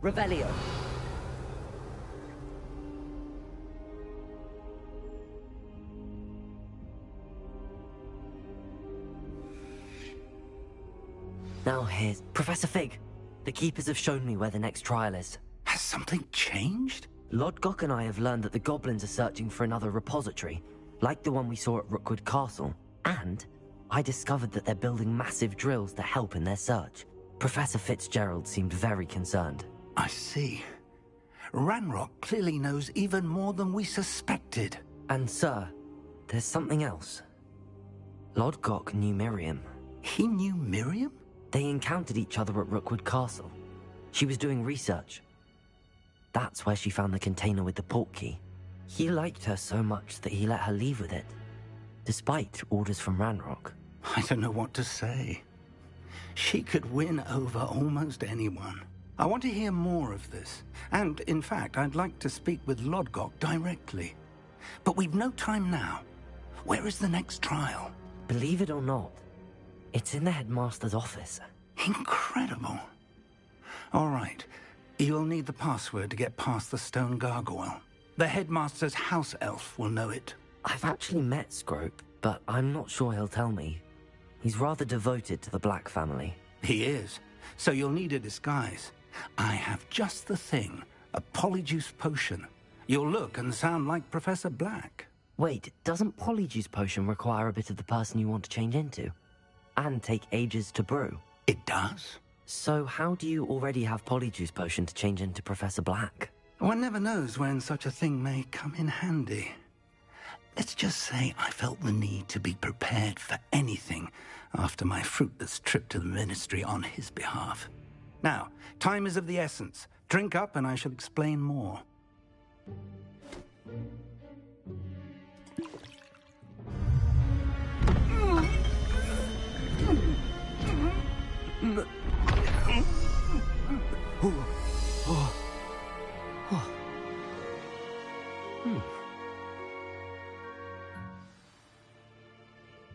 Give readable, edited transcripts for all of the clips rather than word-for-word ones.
Revelio. Now here's Professor Fig. The Keepers have shown me where the next trial is. Has something changed? Lodgok and I have learned that the goblins are searching for another repository, like the one we saw at Rookwood Castle. And I discovered that they're building massive drills to help in their search. Professor Fitzgerald seemed very concerned. I see. Ranrock clearly knows even more than we suspected. And sir, there's something else. Lodgok knew Miriam. He knew Miriam? They encountered each other at Rookwood Castle. She was doing research. That's where she found the container with the portkey. He liked her so much that he let her leave with it, despite orders from Ranrock. I don't know what to say. She could win over almost anyone. I want to hear more of this. And, in fact, I'd like to speak with Lodgok directly. But we've no time now. Where is the next trial? Believe it or not, it's in the headmaster's office. Incredible. All right. You'll need the password to get past the stone gargoyle. The headmaster's house elf will know it. I've actually met Scrope, but I'm not sure he'll tell me. He's rather devoted to the Black family. He is. So you'll need a disguise. I have just the thing. A Polyjuice potion. You'll look and sound like Professor Black. Wait, doesn't Polyjuice potion require a bit of the person you want to change into? And take ages to brew? It does. So how do you already have Polyjuice potion to change into Professor Black? One never knows when such a thing may come in handy. Let's just say I felt the need to be prepared for anything after my fruitless trip to the Ministry on his behalf. Now, time is of the essence. Drink up and I shall explain more.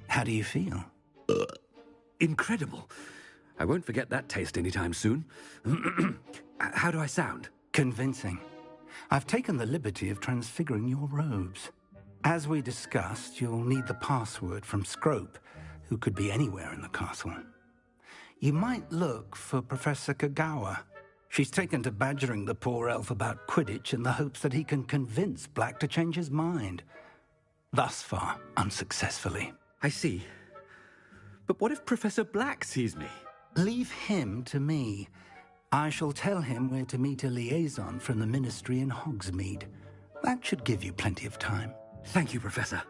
How do you feel? Incredible. I won't forget that taste anytime soon. How do I sound? Convincing. I've taken the liberty of transfiguring your robes. As we discussed, you'll need the password from Scrope, who could be anywhere in the castle. You might look for Professor Kagawa. She's taken to badgering the poor elf about Quidditch in the hopes that he can convince Black to change his mind. Thus far, unsuccessfully. I see. But what if Professor Black sees me? Leave him to me. I shall tell him where to meet a liaison from the Ministry in Hogsmeade. That should give you plenty of time. Thank you, Professor.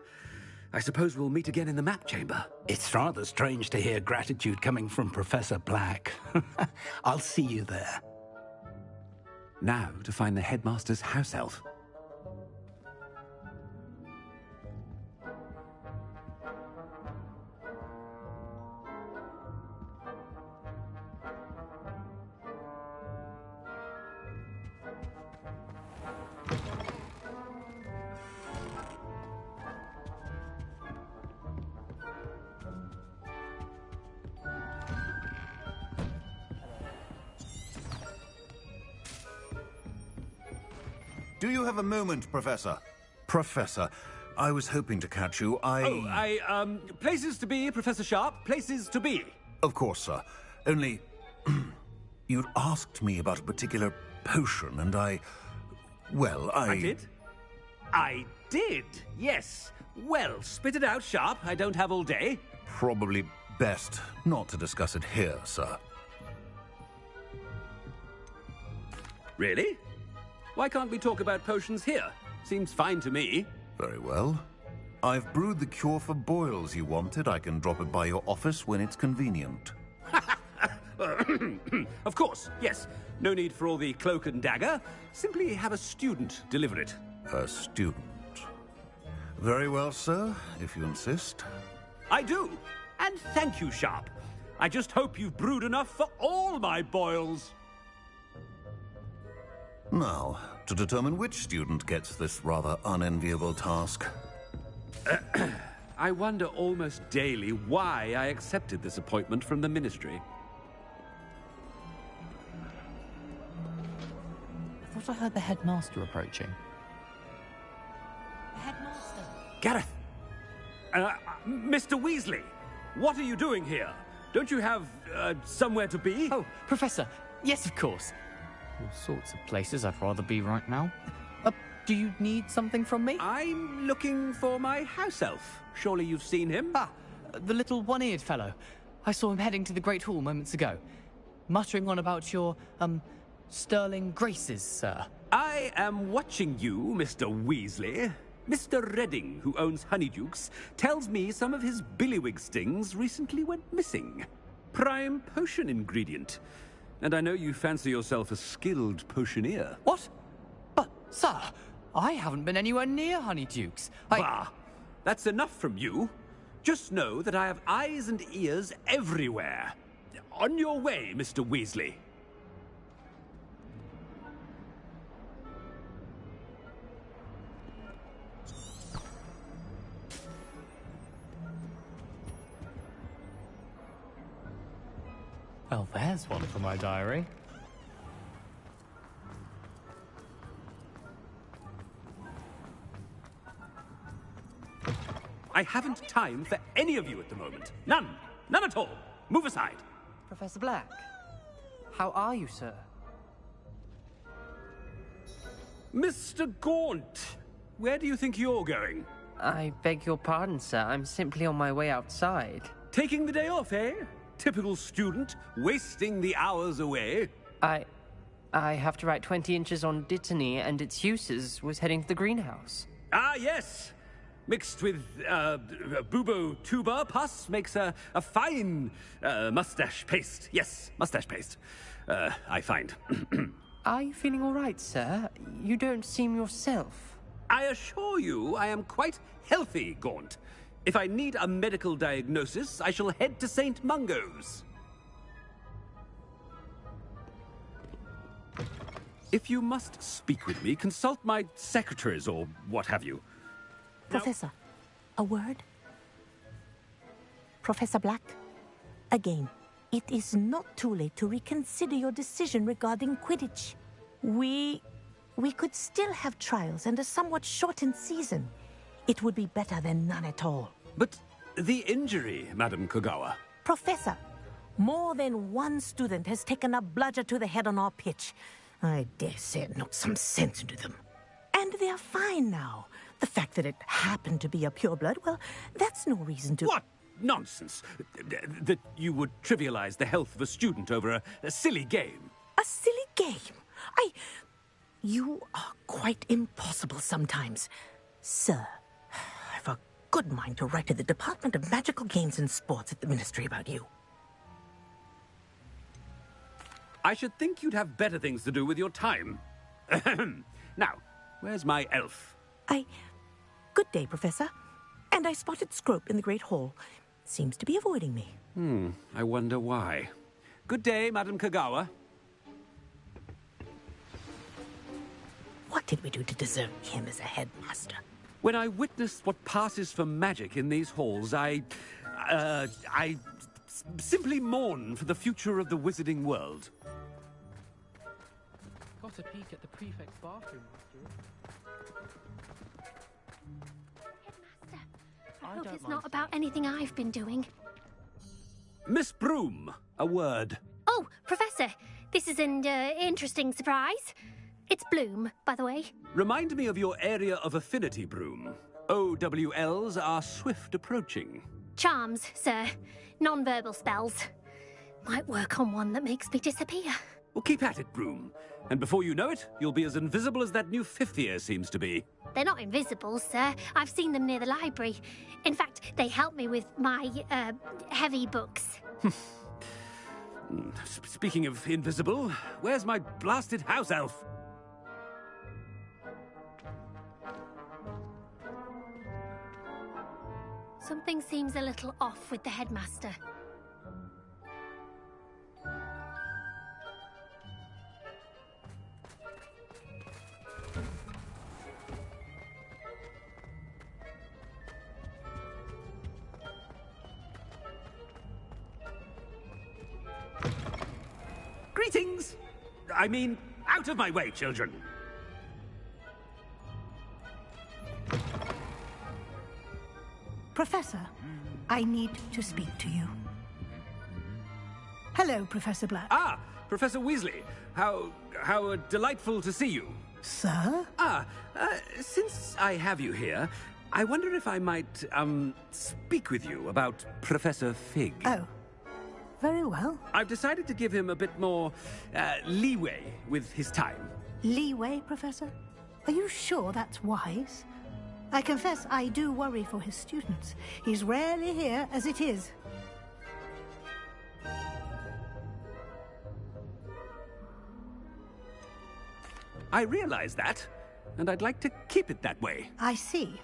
I suppose we'll meet again in the map chamber. It's rather strange to hear gratitude coming from Professor Black. I'll see you there. Now to find the headmaster's house elf. Do you have a moment, Professor? Professor, I was hoping to catch you. Places to be, Professor Sharp. Places to be. Of course, sir. Only, you'd asked me about a particular potion, and I did? I did, yes. Well, spit it out, Sharp. I don't have all day. Probably best not to discuss it here, sir. Really? Why can't we talk about potions here? Seems fine to me. Very well. I've brewed the cure for boils you wanted. I can drop it by your office when it's convenient. Of course, yes. No need for all the cloak and dagger. Simply have a student deliver it. A student. Very well, sir, if you insist. I do. And thank you, Sharp. I just hope you've brewed enough for all my boils. Now, to determine which student gets this rather unenviable task. I wonder almost daily why I accepted this appointment from the Ministry. thought I heard the headmaster approaching. The headmaster. Gareth! Mr. Weasley! What are you doing here? Don't you have, somewhere to be? Oh, Professor. Yes, of course. All sorts of places I'd rather be right now. Do you need something from me? I'm looking for my house elf. Surely you've seen him? Ah, the little one-eared fellow. I saw him heading to the Great Hall moments ago. Muttering on about your, sterling graces, sir. I am watching you, Mr. Weasley. Mr. Redding, who owns Honeydukes, tells me some of his billywig stings recently went missing. Prime potion ingredient. And I know you fancy yourself a skilled potioneer. What? But, sir, I haven't been anywhere near Honeydukes. Bah! That's enough from you. Just know that I have eyes and ears everywhere. On your way, Mr. Weasley. Well, there's one for my diary. I haven't time for any of you at the moment. None. None at all. Move aside. Professor Black, how are you, sir? Mr. Gaunt, where do you think you're going? I beg your pardon, sir. I'm simply on my way outside. Taking the day off, eh? Typical student, wasting the hours away. I have to write 20 inches on Dittany and its uses. Was heading to the greenhouse. Ah, yes. Mixed with bubo tuba pus makes a fine mustache paste. Yes, mustache paste. I find. Are you feeling all right, sir? You don't seem yourself. I assure you I am quite healthy, Gaunt. If I need a medical diagnosis, I shall head to St. Mungo's. If you must speak with me, consult my secretaries or what have you. Professor, a word? Professor Black, again, it is not too late to reconsider your decision regarding Quidditch. We could still have trials and a somewhat shortened season. It would be better than none at all. But the injury, Madam Kogawa. Professor, more than one student has taken a bludger to the head on our pitch. I dare say it knocked some sense into them. And they're fine now. The fact that it happened to be a pureblood, well, that's no reason to... What nonsense! That you would trivialize the health of a student over a silly game. A silly game? You are quite impossible sometimes. Sir, I've a good mind to write to the Department of Magical Games and Sports at the Ministry about you. I should think you'd have better things to do with your time. Now, where's my elf? Good day, Professor. And I spotted Scrope in the Great Hall. Seems to be avoiding me. I wonder why. Good day, Madam Kogawa. What did we do to deserve him as a headmaster? When I witness what passes for magic in these halls, I simply mourn for the future of the wizarding world. Got a peek at the prefect's bathroom, Headmaster, I hope it's not about anything I've been doing. Miss Broom, a word. Oh, Professor, this is an interesting surprise. It's Bloom, by the way. Remind me of your area of affinity, Broom. OWLs are swift approaching. Charms, sir. Non-verbal spells. Might work on one that makes me disappear. Well, keep at it, Broom. And before you know it, you'll be as invisible as that new fifth year seems to be. They're not invisible, sir. I've seen them near the library. In fact, they help me with my, heavy books. Speaking of invisible, where's my blasted house elf? Something seems a little off with the headmaster. Greetings! I mean, out of my way, children. Professor, I need to speak to you. Hello, Professor Black. Ah, Professor Weasley. How delightful to see you. Sir? Since I have you here, I wonder if I might, speak with you about Professor Fig. Oh, very well. I've decided to give him a bit more, leeway with his time. Leeway, Professor? Are you sure that's wise? I confess I do worry for his students. He's rarely here as it is. I realize that, and I'd like to keep it that way. I see.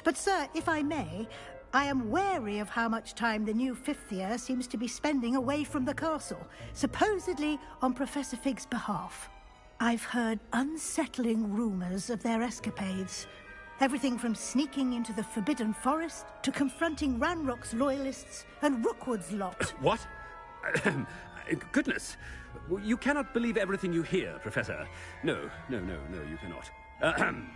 But, sir, if I may, I am wary of how much time the new fifth year seems to be spending away from the castle, supposedly on Professor Fig's behalf. I've heard unsettling rumors of their escapades. Everything from sneaking into the Forbidden Forest to confronting Ranrock's loyalists and Rookwood's lot. What? Goodness. You cannot believe everything you hear, Professor. No, you cannot.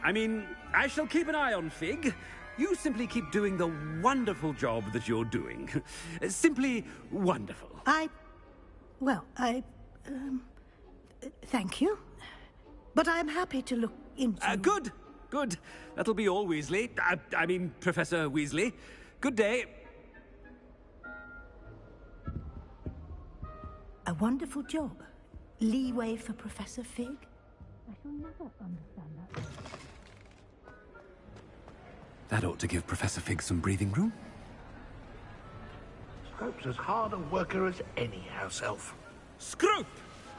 I mean, I shall keep an eye on Fig. You simply keep doing the wonderful job that you're doing. Simply wonderful. Thank you. But I'm happy to look into... Good. That'll be all, Weasley. I mean, Professor Weasley. Good day. A wonderful job. Leeway for Professor Fig? I shall never understand that. That ought to give Professor Fig some breathing room. Scrope's as hard a worker as any house elf. Scrope!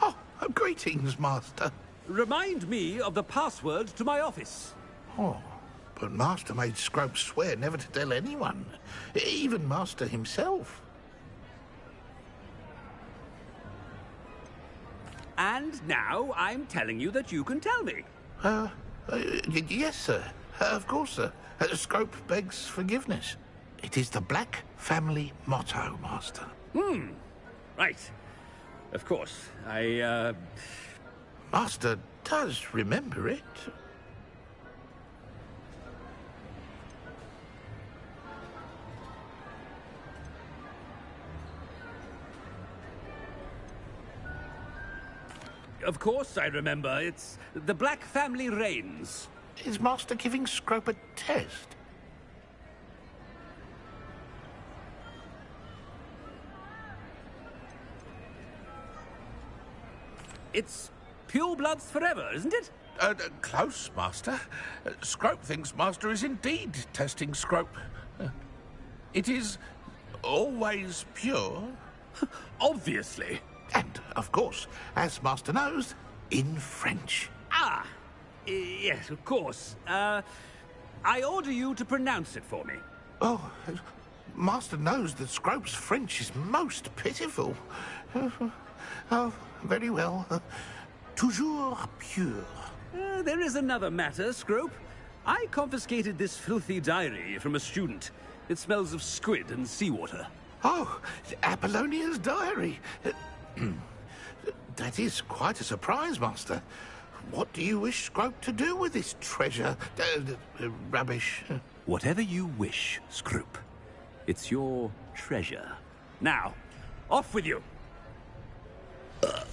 Oh, greetings, Master. Remind me of the password to my office. Oh, but Master made Scrope swear never to tell anyone, even Master himself. And now I'm telling you that you can tell me. Yes, sir. Of course, sir. Scrope begs forgiveness. It is the Black family motto, Master. Right. Of course. Master does remember it. Of course I remember. It's the Black family reigns. Is Master giving Scrope a test? It's purebloods forever, isn't it? Close, Master. Scrope thinks Master is indeed testing Scrope. It is always pure. Obviously. And, of course, as Master knows, in French. Yes, of course. I order you to pronounce it for me. Oh, Master knows that Scrope's French is most pitiful. Oh, very well. Toujours pure. There is another matter, Scrope. I confiscated this filthy diary from a student. It smells of squid and seawater. Oh, Apollonia's diary. That is quite a surprise, Master. What do you wish Scrope to do with this treasure? Rubbish. Whatever you wish, Scrope. It's your treasure. Now, off with you. The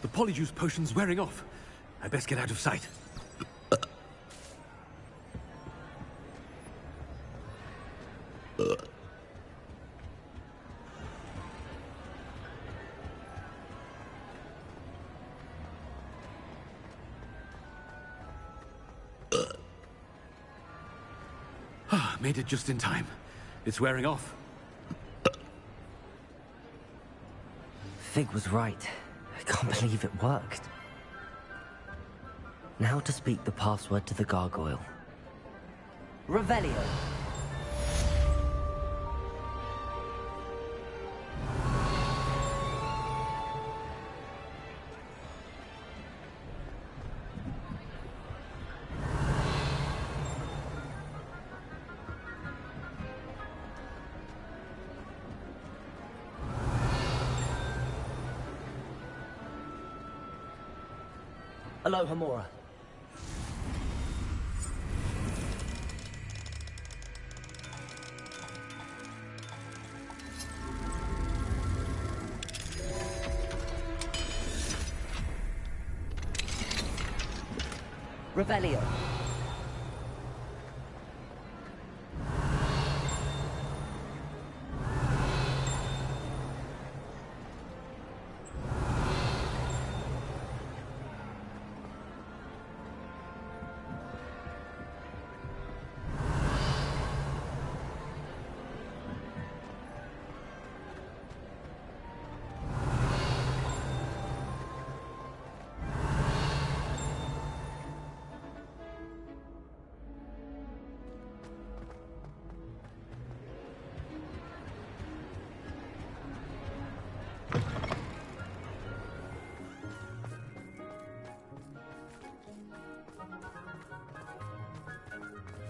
Polyjuice potion's wearing off. I best get out of sight. Made it just in time. It's wearing off. Fig was right. I can't believe it worked. Now to speak the password to the gargoyle. Revelio. Hello, Hamora. Revelio.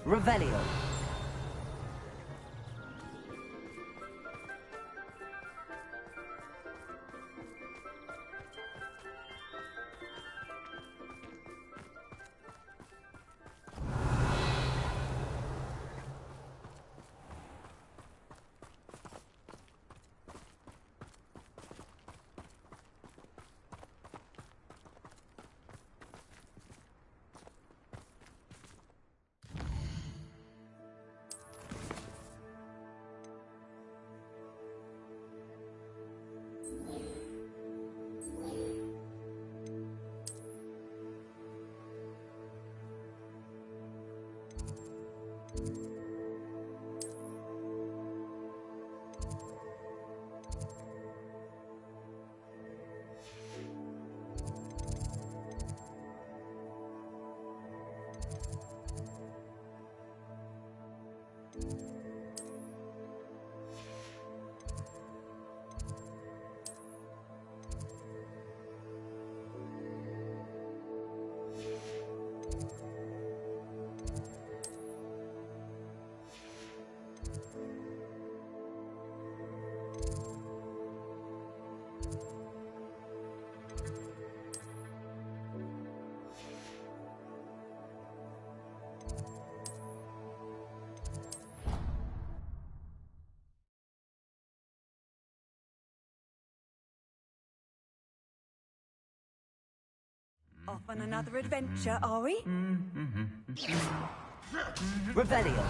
Revelio. Off on another adventure, are we? Revelio.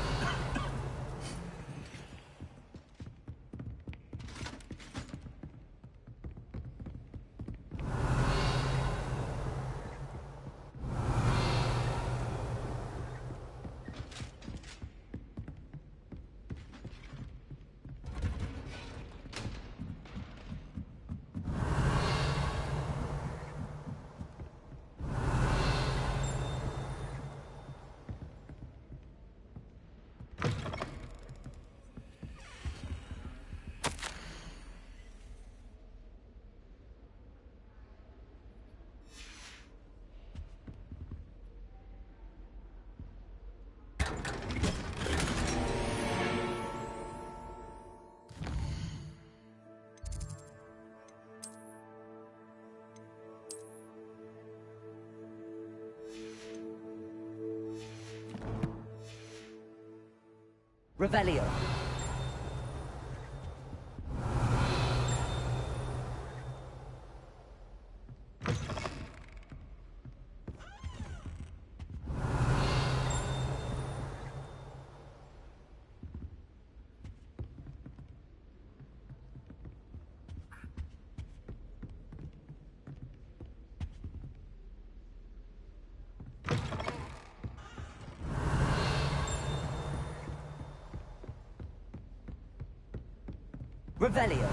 Revelio. Revelio.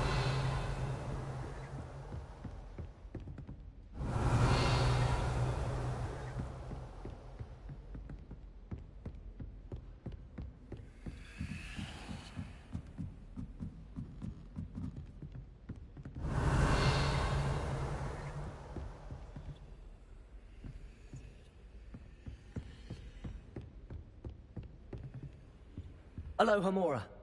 Aloha Mora.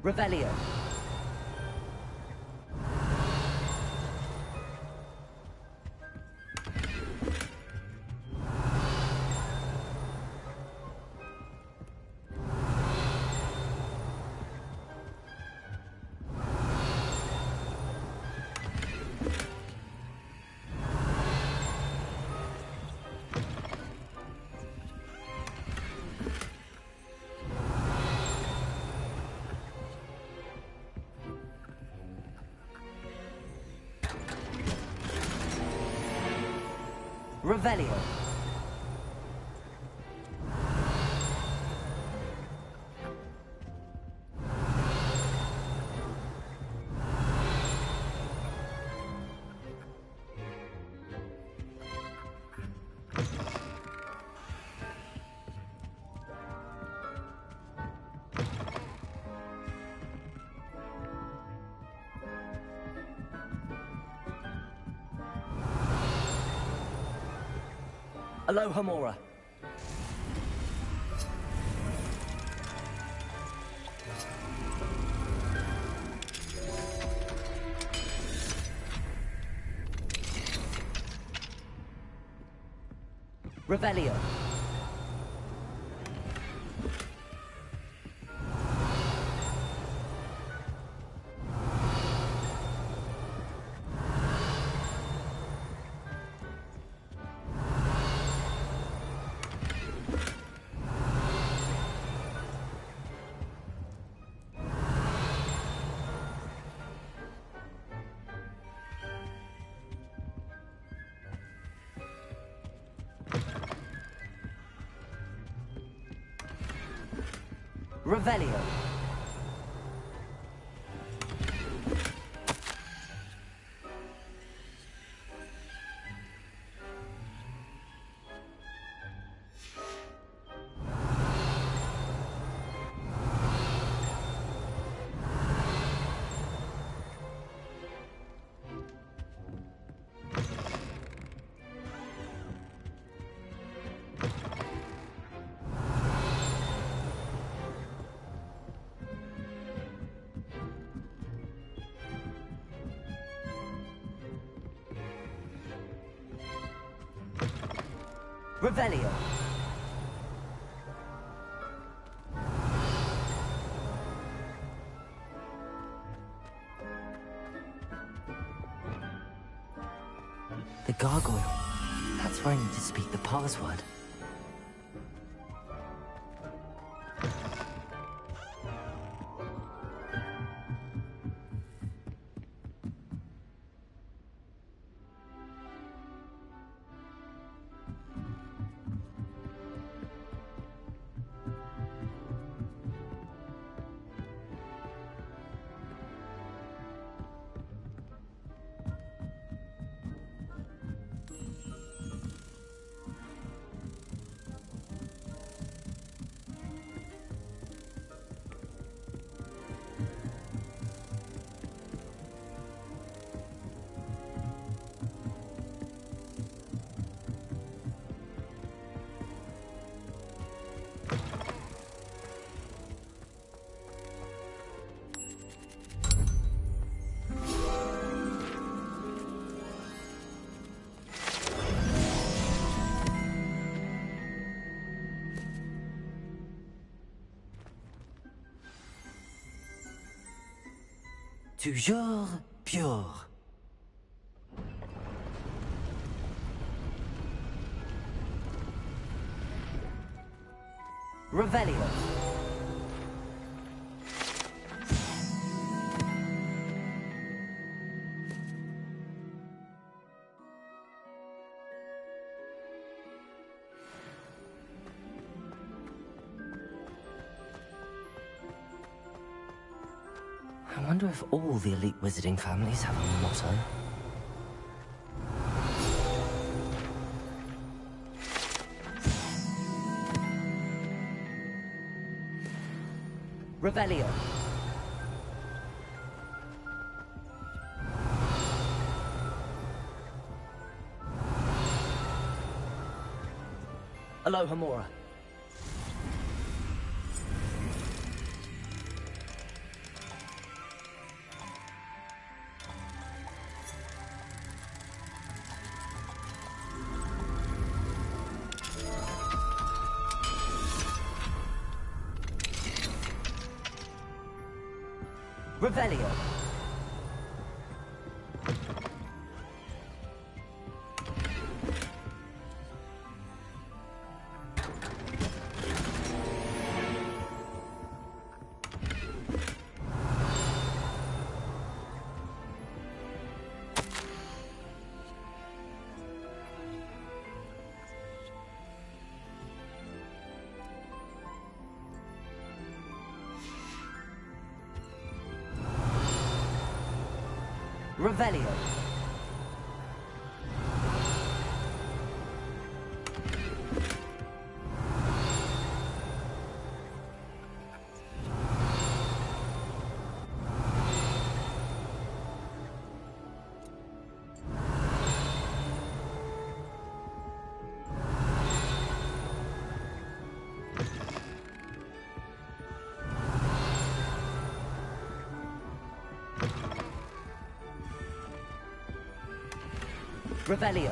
Revelio. Revelio. Aloha Mora. Revelio. Revelio. Revelio. The gargoyle. That's where I need to speak the password. Toujours pure. Revelio. I wonder if all the elite wizarding families have a motto. Revelio. Aloha Mora. Revelio. Revelio. Revelio.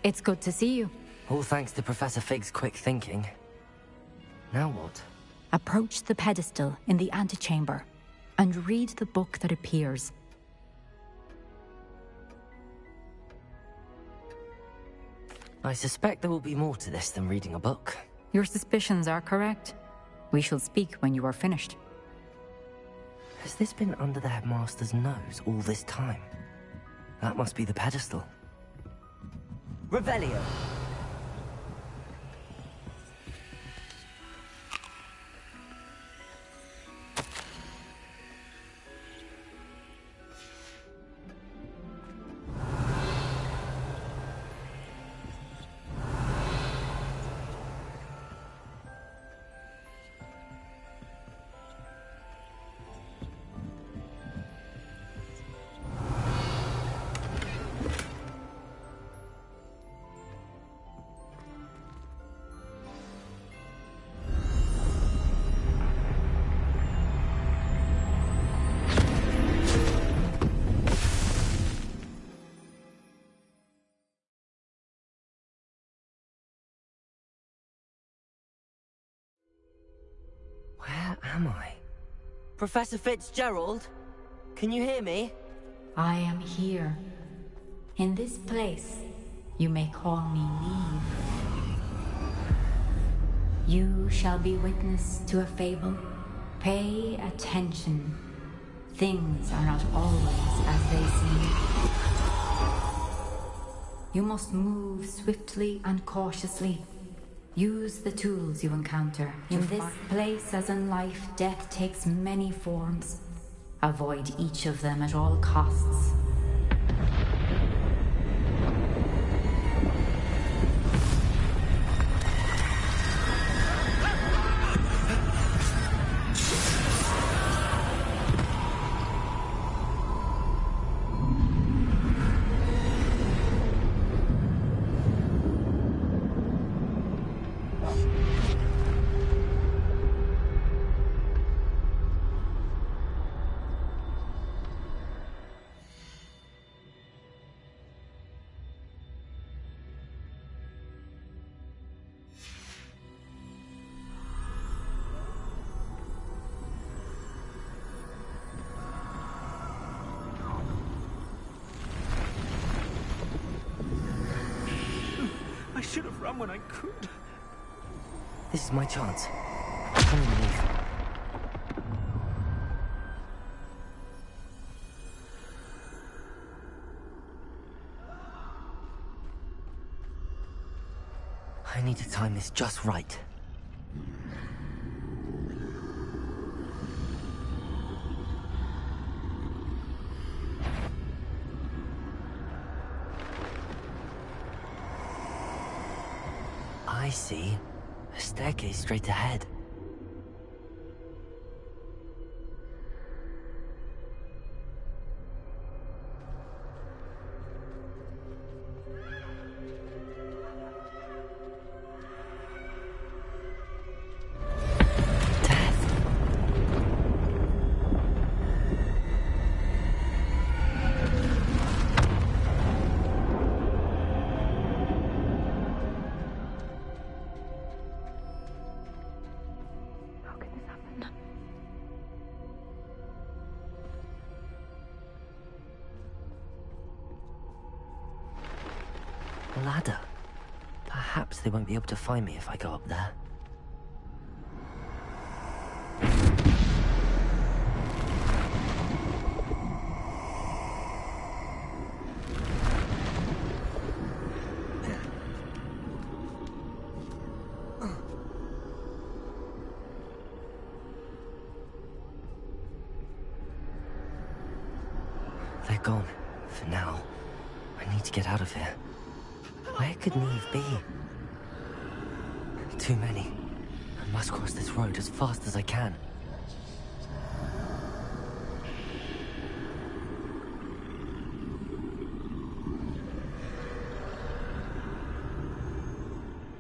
It's good to see you. All thanks to Professor Fig's quick thinking. Now what? Approach the pedestal in the antechamber and read the book that appears. I suspect there will be more to this than reading a book. Your suspicions are correct. We shall speak when you are finished. Has this been under the headmaster's nose all this time? That must be the pedestal. Revelio. Where am I? Professor Fitzgerald? Can you hear me? I am here. In this place, you may call me Niamh. You shall be witness to a fable. Pay attention. Things are not always as they seem. You must move swiftly and cautiously. Use the tools you encounter. In this place, as in life, death takes many forms. Avoid each of them at all costs. I should have run when I could. This is my chance. Come on, Niamh. I need to time this just right. I see. A staircase straight ahead. ladder. Perhaps they won't be able to find me if I go up there. They're gone, for now. I need to get out of here. Where could Niamh be? Too many. I must cross this road as fast as I can.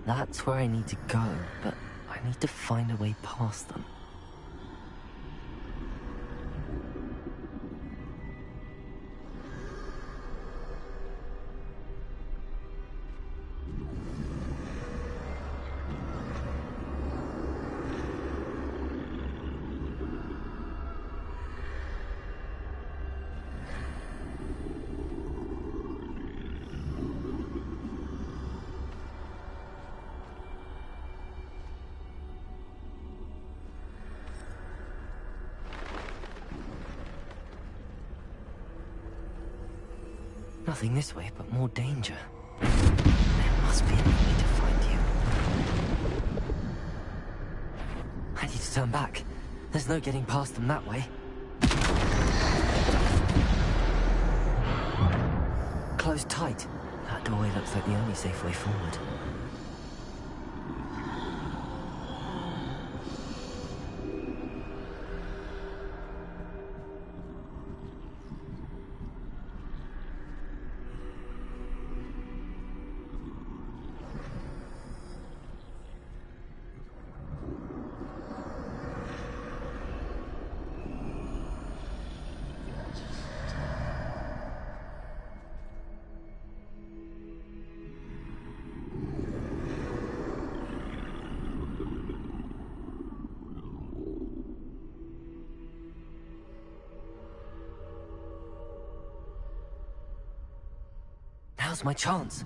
That's where I need to go, but I need to find a way past them. Nothing this way, but more danger. There must be another way to find you. I need to turn back. There's no getting past them that way. Closed tight. That doorway looks like the only safe way forward. Now's my chance.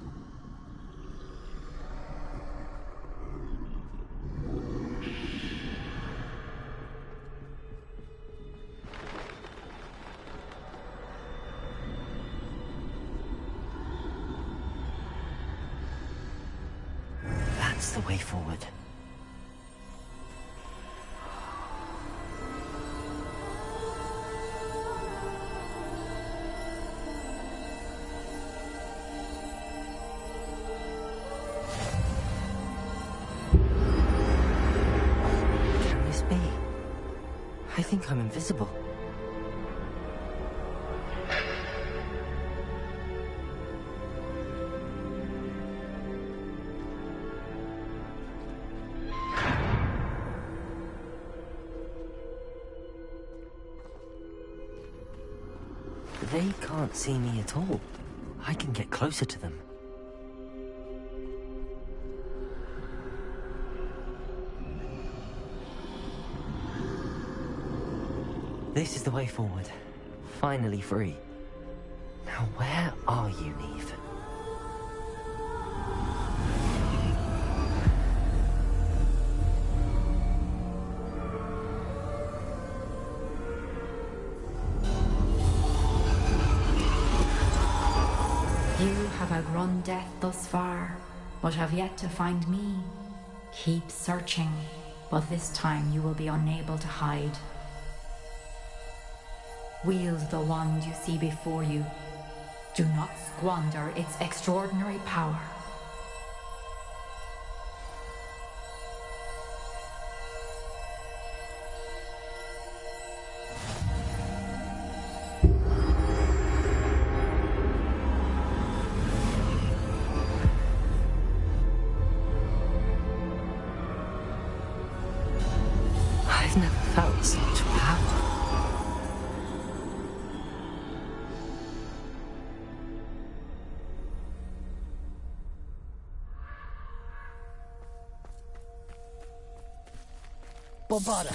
That's the way forward. I think I'm invisible. They can't see me at all. I can get closer to them. This is the way forward. Finally free. Now where are you, Niamh? You have outrun death thus far, but have yet to find me. Keep searching, but this time you will be unable to hide. Wield the wand you see before you. Do not squander its extraordinary power. I've never felt such power. Bobada.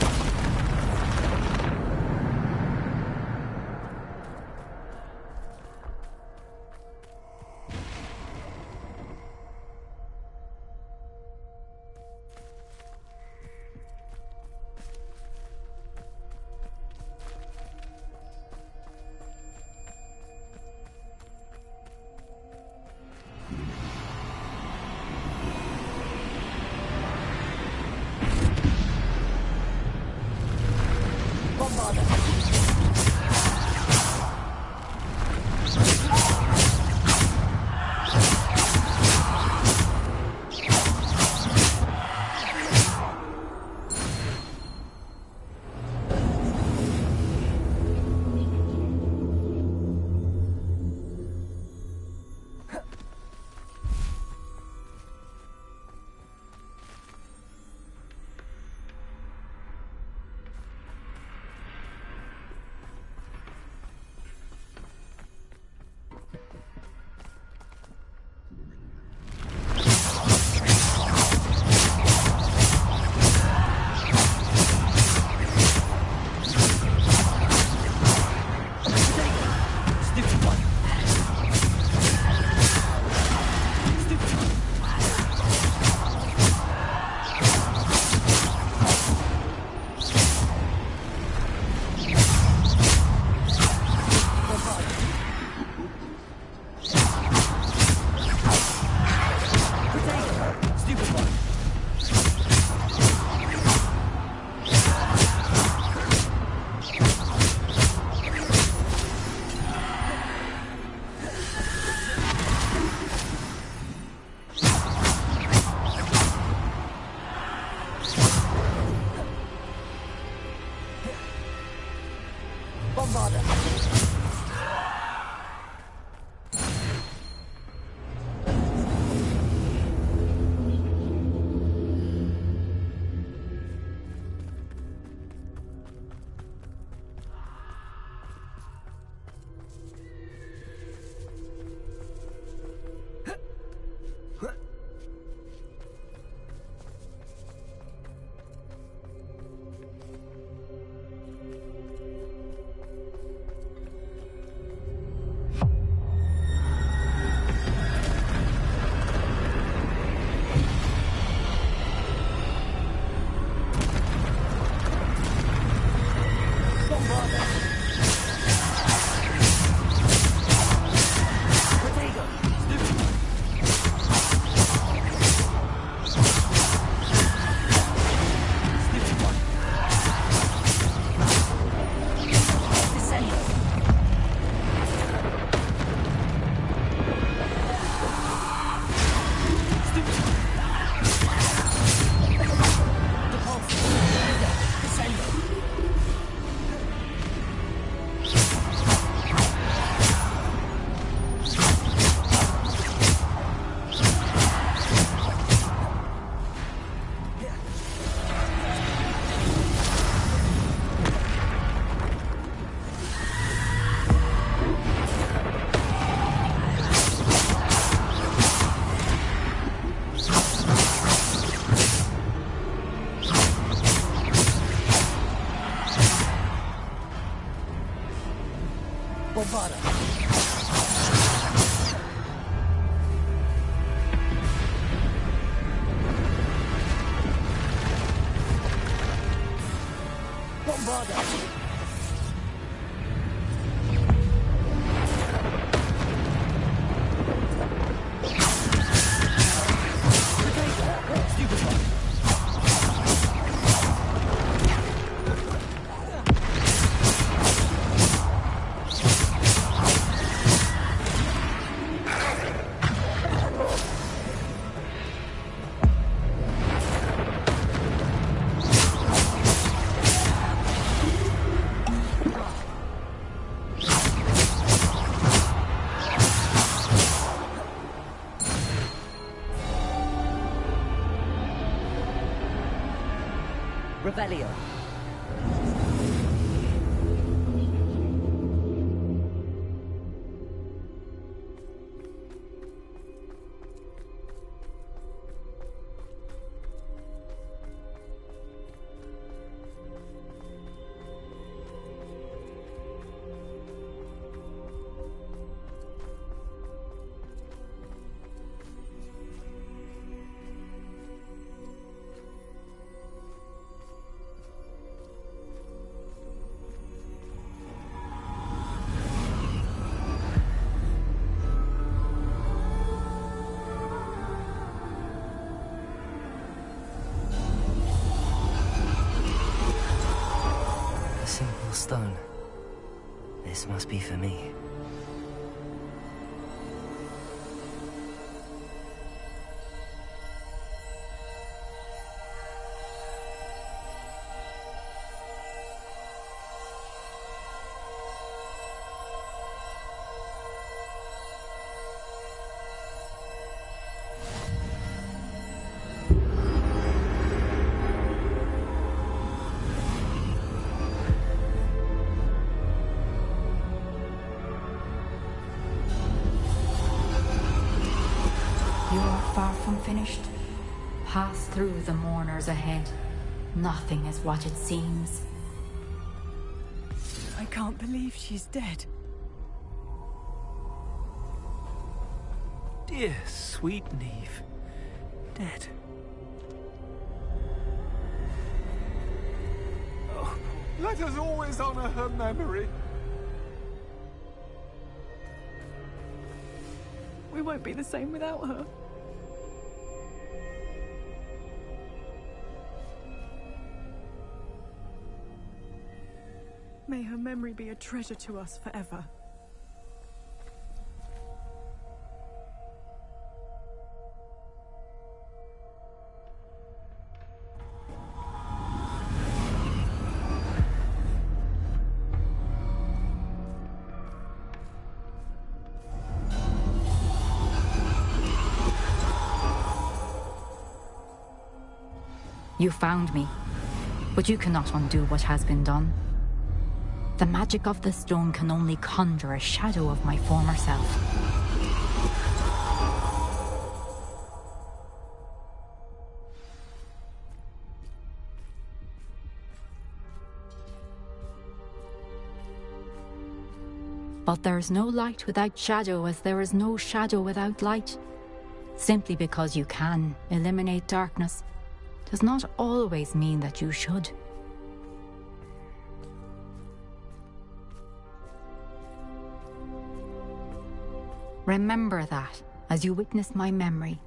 Revelio. simple stone. This must be for me. Finished. Pass through the mourners ahead. Nothing is what it seems. I can't believe she's dead. Dear sweet Niamh. Dead. Oh, let us always honor her memory. We won't be the same without her. May her memory be a treasure to us forever. You found me, but you cannot undo what has been done. The magic of the stone can only conjure a shadow of my former self. But there is no light without shadow, as there is no shadow without light. Simply because you can eliminate darkness does not always mean that you should. Remember that as you witness my memory.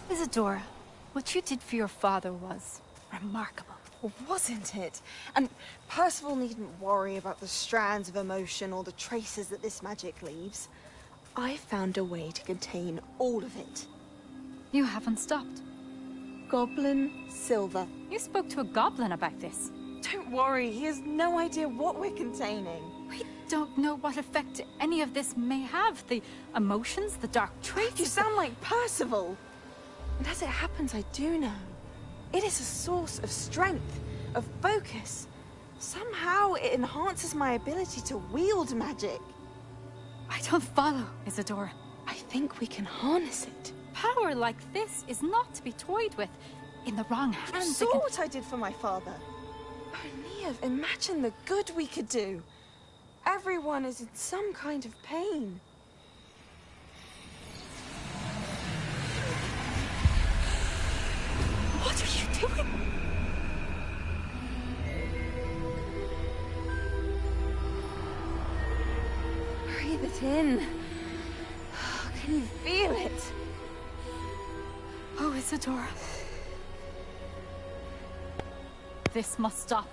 Isadora, what you did for your father was remarkable. Wasn't it? And Percival needn't worry about the strands of emotion or the traces that this magic leaves. I found a way to contain all of it. You haven't stopped. Goblin Silver. You spoke to a goblin about this. Don't worry, he has no idea what we're containing. We don't know what effect any of this may have. The emotions, the dark traits. You sound like Percival. And as it happens, I do know. It is a source of strength, of focus. Somehow it enhances my ability to wield magic. I don't follow, Isadora. I think we can harness it. Power like this is not to be toyed with. In the wrong hands, You saw what I did for my father. Oh, Niamh, imagine the good we could do. Everyone is in some kind of pain. What are you doing? Breathe it in. Can you feel it? Oh, Isadora. This must stop.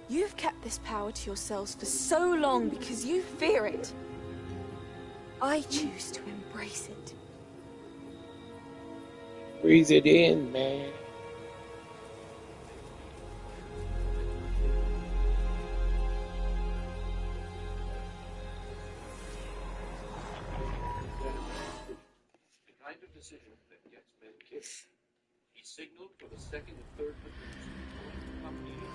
You've kept this power to yourselves for so long because you fear it. I choose to embrace it. Breathe it in, man. The kind of decision that gets men killed. He signaled for the second and third platoons to join the company in the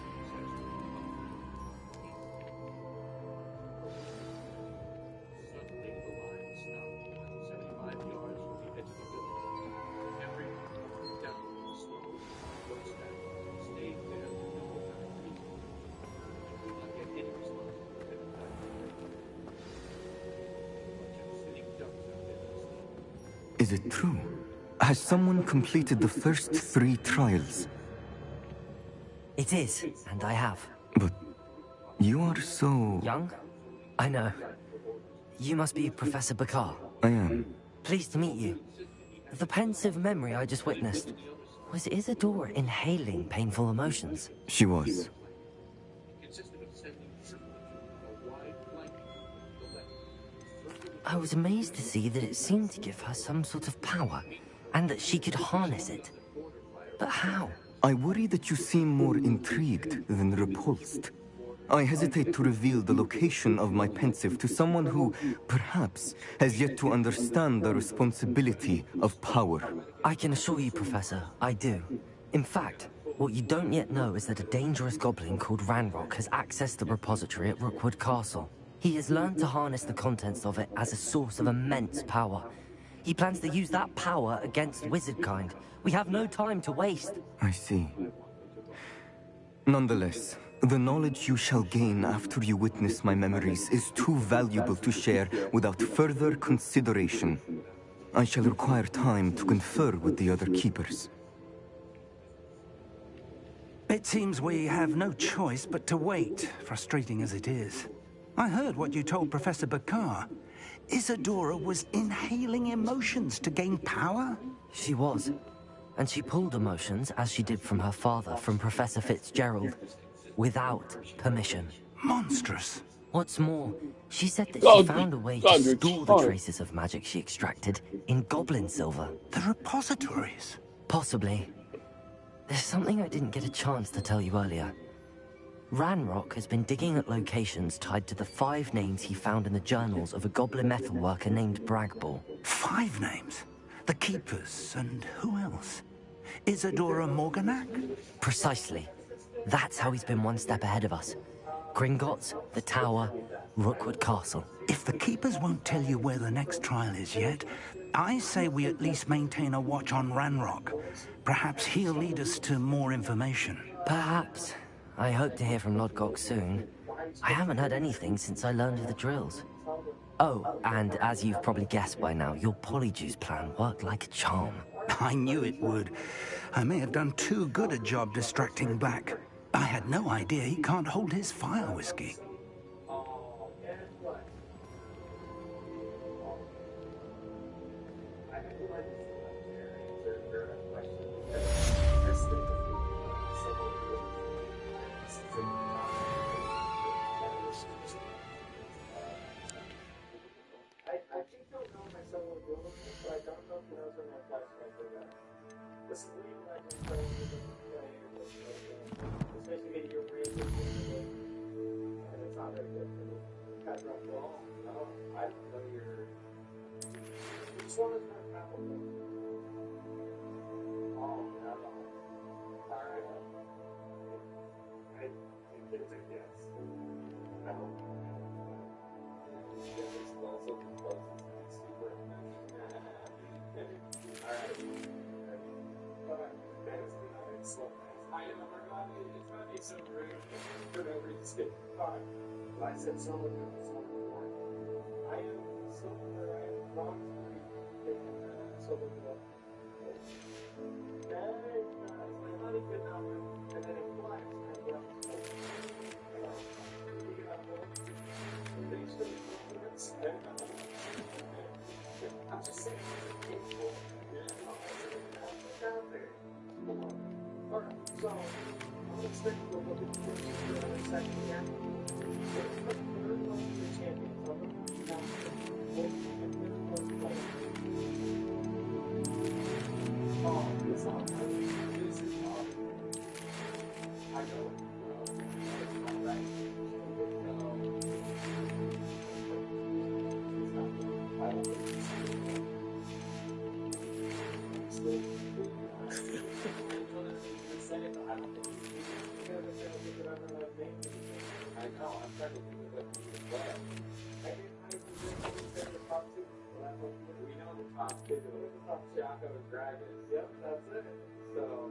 Is it true? Has someone completed the first 3 trials? It is, and I have. But you are so... Young? I know. You must be Professor Bakar. I am. Pleased to meet you. The pensive memory I just witnessed. Was Isadora inhaling painful emotions? She was. I was amazed to see that it seemed to give her some sort of power, and that she could harness it. But how? I worry that you seem more intrigued than repulsed. I hesitate to reveal the location of my pensive to someone who, perhaps, has yet to understand the responsibility of power. I can assure you, Professor, I do. In fact, what you don't yet know is that a dangerous goblin called Ranrock has accessed the repository at Rookwood Castle. He has learned to harness the contents of it as a source of immense power. He plans to use that power against wizardkind. We have no time to waste. I see. Nonetheless, the knowledge you shall gain after you witness my memories is too valuable to share without further consideration. I shall require time to confer with the other keepers. It seems we have no choice but to wait, frustrating as it is. I heard what you told Professor Bakar. Isadora was inhaling emotions to gain power? She was. And she pulled emotions, as she did from her father, from Professor Fitzgerald, without permission. Monstrous. What's more, she said that she found a way to store the traces of magic she extracted in goblin silver. The repositories? Possibly. There's something I didn't get a chance to tell you earlier. Ranrock has been digging at locations tied to the 5 names he found in the journals of a goblin metalworker named Bragball. 5 names? The Keepers, and who else? Isadora Morganac? Precisely. That's how he's been one step ahead of us. Gringotts, the Tower, Rookwood Castle. If the Keepers won't tell you where the next trial is yet, I say we at least maintain a watch on Ranrock. Perhaps he'll lead us to more information. Perhaps. I hope to hear from Lodgok soon. I haven't heard anything since I learned of the drills. Oh, and as you've probably guessed by now, your Polyjuice plan worked like a charm. I knew it would. I may have done too good a job distracting Black. I had no idea he can't hold his fire whiskey. I said someone who was I am someone that I am wrong to someone who it's not a good number, and then it flies, and then I'm just saying, alright, so I'm expecting to look at the second here. Yep, that's it. So,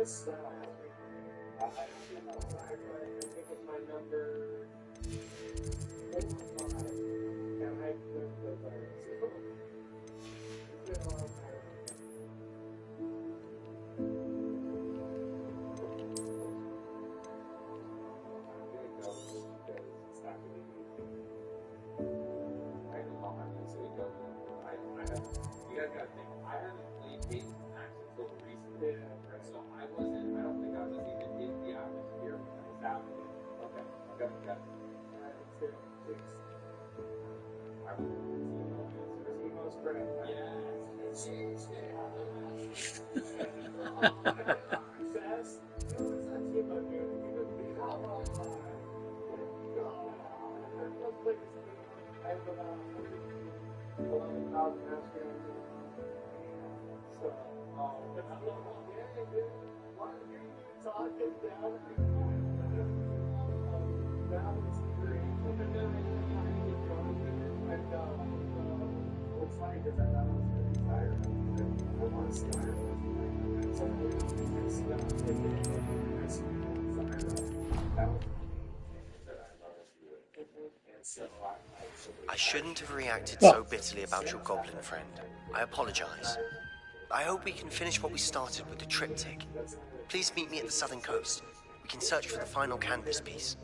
This I don't know. I think it's my number 5. And I I shouldn't have reacted so bitterly about your goblin friend. I apologize. I hope we can finish what we started with the triptych. Please meet me at the southern coast. We can search for the final canvas piece.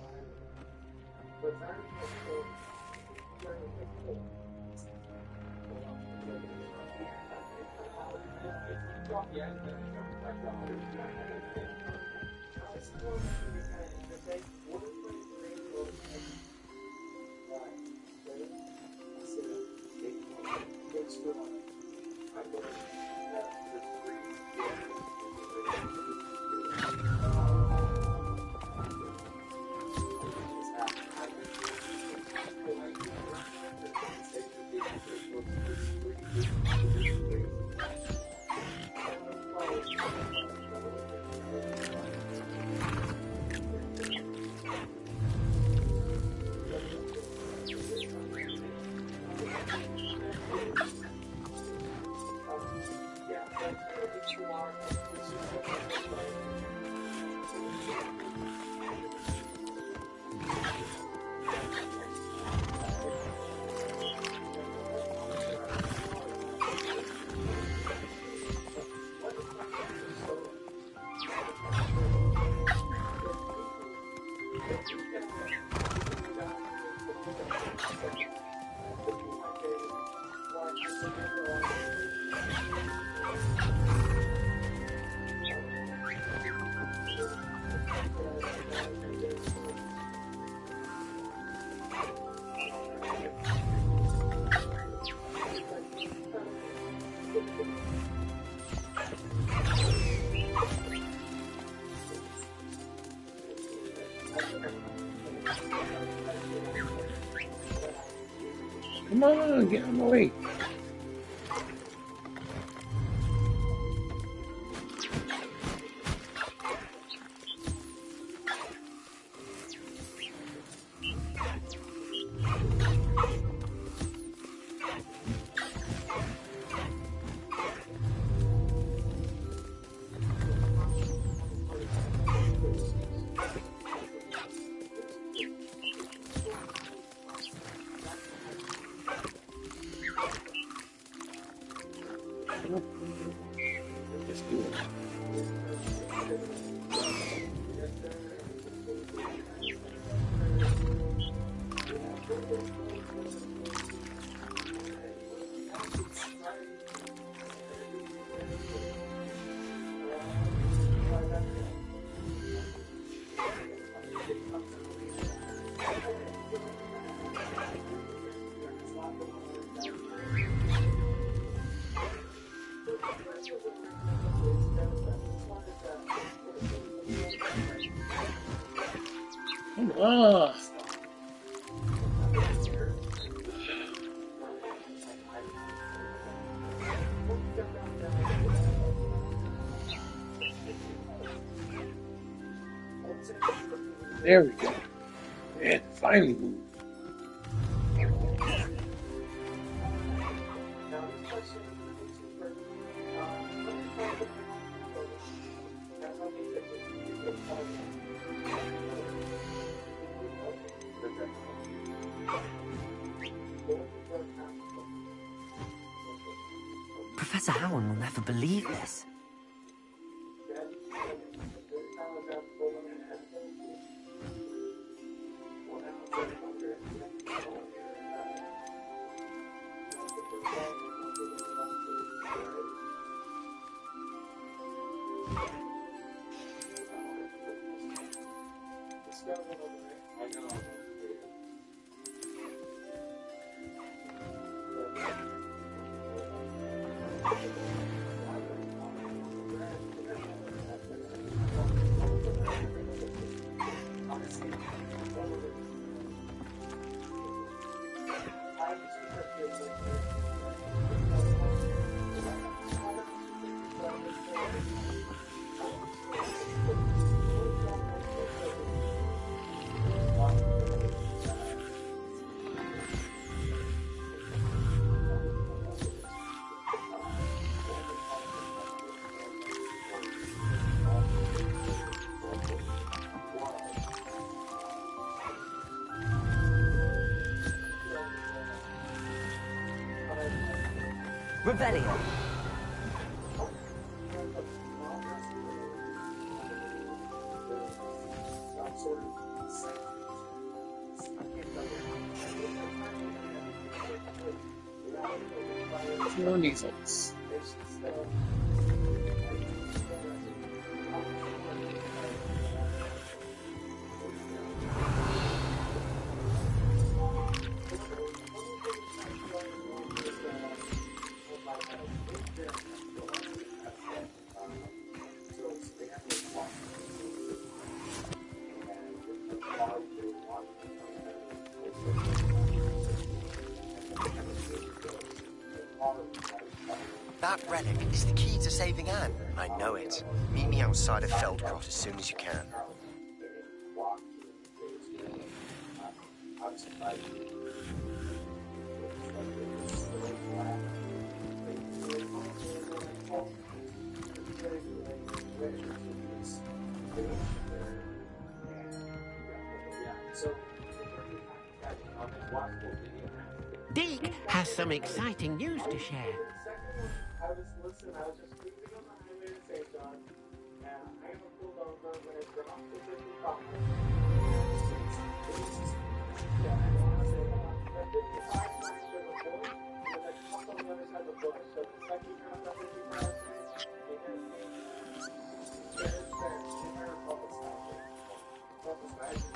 Come on, get out of my way. Let's do it. Come on. There we go. Man, finally moved. Professor Howard will never believe this. Revelio. Measles. That relic is the key to saving Anne. I know it. Meet me outside of Feldcroft as soon as you can. Deke has some exciting news to share. I was just cruising on the highway to St. John, and I got pulled over when it dropped to 55. Yeah, I don't want to say that. 55 miles to the bush, and the cop on the other side of the bush. So the second time that 55 miles, they hit me. There's my Republic station. Republic station.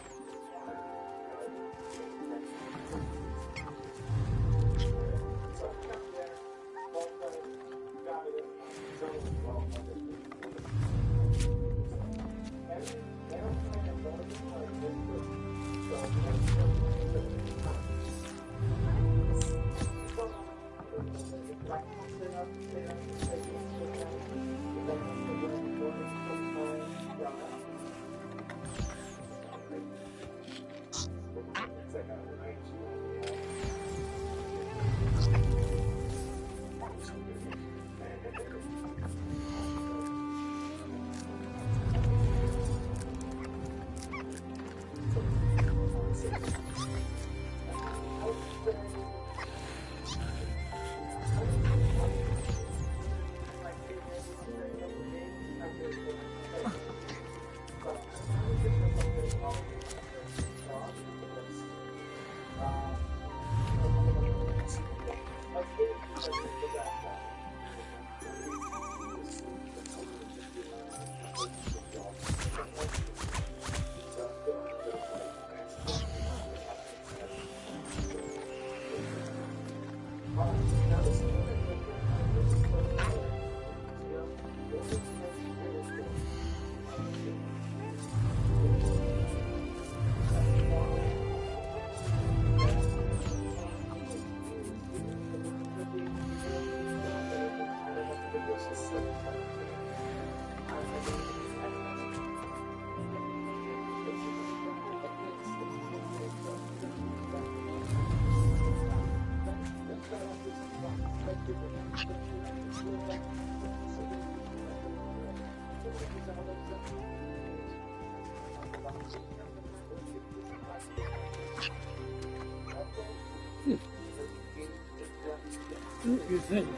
What do you think?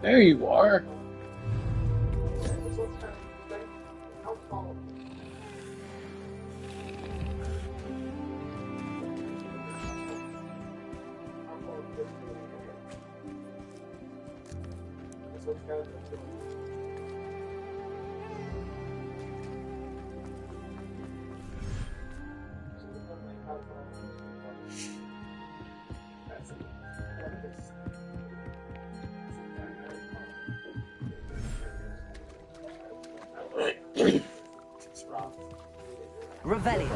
There you are. Revelio.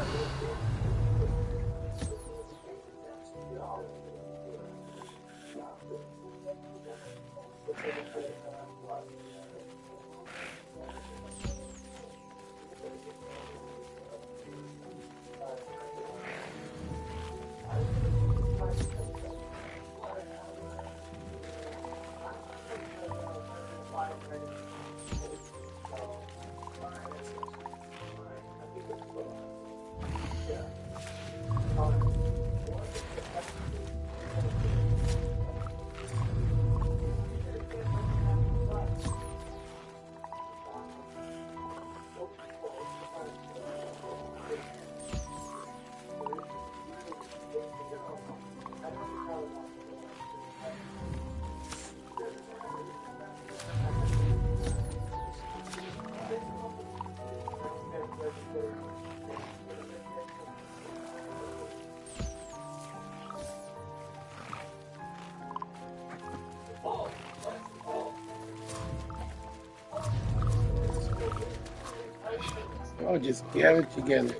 I'll just get it together.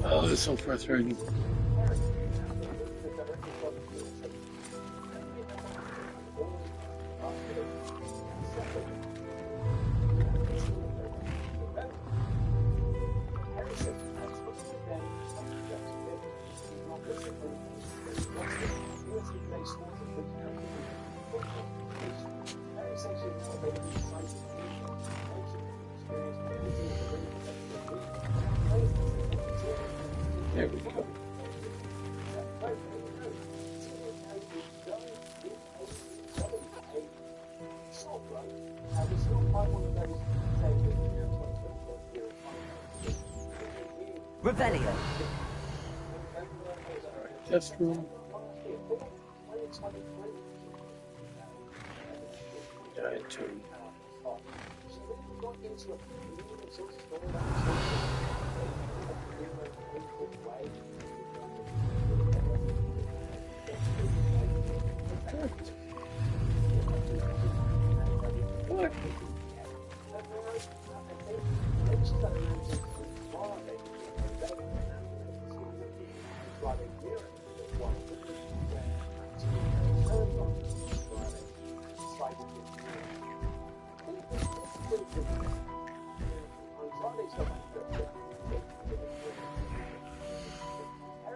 Oh, this is so frustrating. There we go. Revelio. Test room. Giant tomb.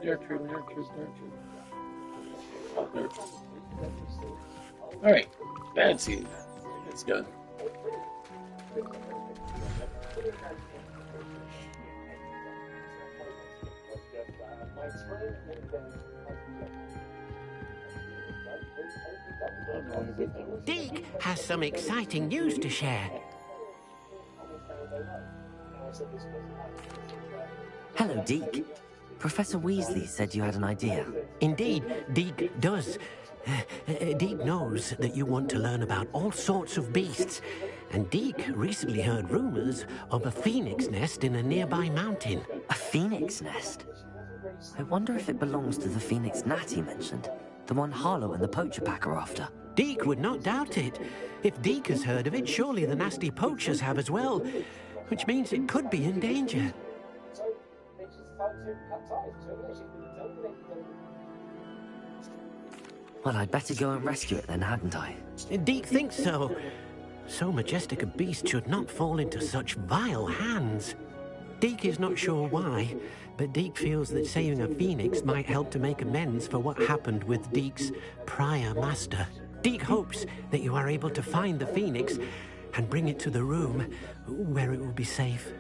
Nurture. Oh, nurture. Alright, fancy. It's done. Deke has some exciting news to share. Hello, Deke. Professor Weasley said you had an idea. Indeed, Deke does. Deke knows that you want to learn about all sorts of beasts, and Deke recently heard rumors of a phoenix nest in a nearby mountain. A phoenix nest? I wonder if it belongs to the phoenix gnat he mentioned, the one Harlow and the poacher pack are after. Deke would not doubt it. If Deke has heard of it, surely the nasty poachers have as well, which means it could be in danger. Well, I'd better go and rescue it then, hadn't I? Deke thinks so. So majestic a beast should not fall into such vile hands. Deke is not sure why, but Deke feels that saving a phoenix might help to make amends for what happened with Deke's prior master. Deke hopes that you are able to find the phoenix and bring it to the room where it will be safe.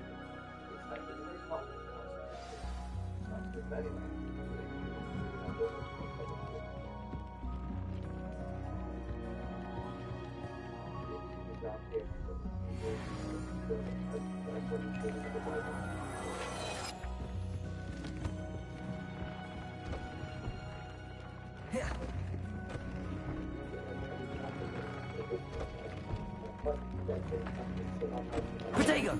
Protego!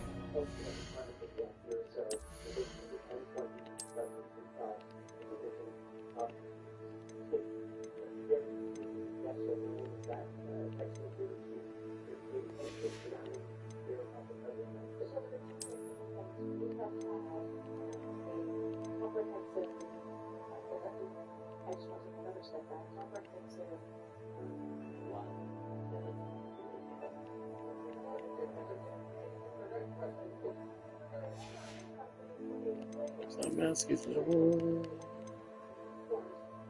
So mask is level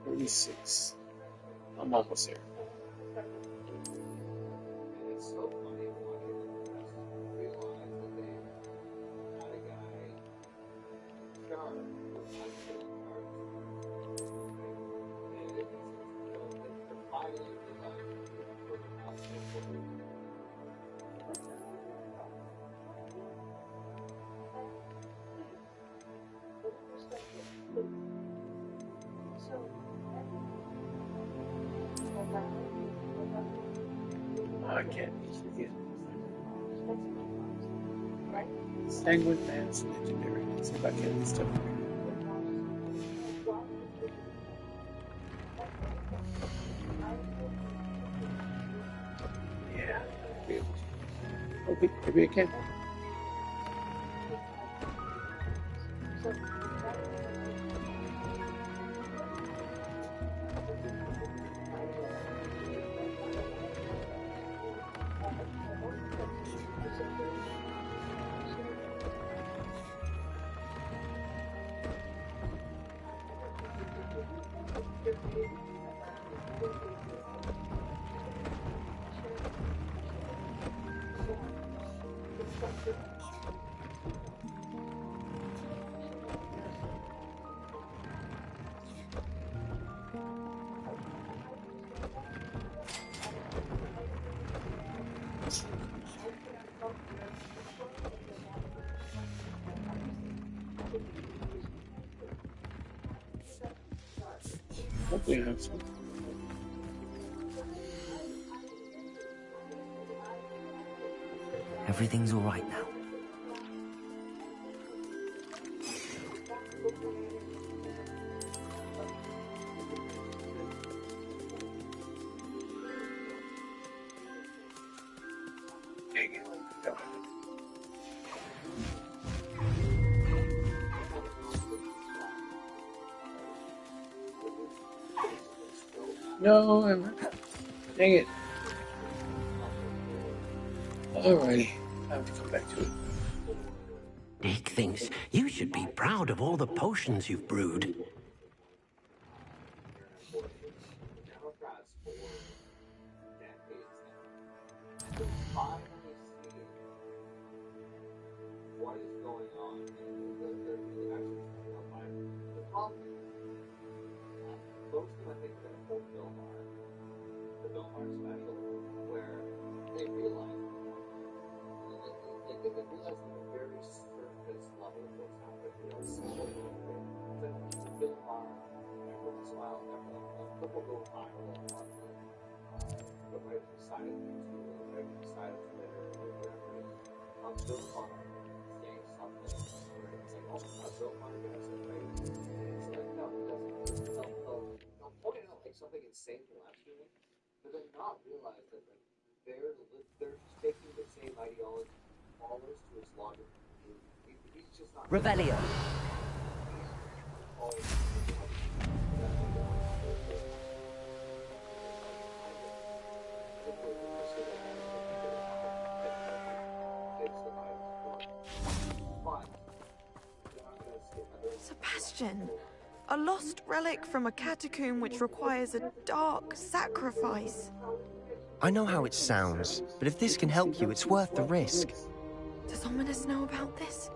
36. I'm almost there. I can't forget. Sanguine Man's Legendary. Let's see if I can this stuff. Yeah, maybe I can. Hopefully I have some. Everything's all right now. No, I'm not. Dang it. Alrighty, I have to come back to it. Dick thinks you should be proud of all the potions you've brewed. What is going on? They're really actually the problem is, most of them I think that whole the Bilmar special, where they realize they realize at a very surface level of what's happening. They don't see what they're doing. Then Bilmar, everyone smiles, a couple go viral on the right side of YouTube or the right side of Twitter or whatever it is. Bilmar saying something where it's like, oh my god, Bilmar does it, right? It's like, no, he doesn't. They'll point out like something insane from last year, but then not realize that like, they're just taking the same ideology followers to its logic. He's just not. Revelio. Sebastian, a lost relic from a catacomb which requires a dark sacrifice. I know how it sounds, but if this can help you, it's worth the risk. Does Ominous know about this?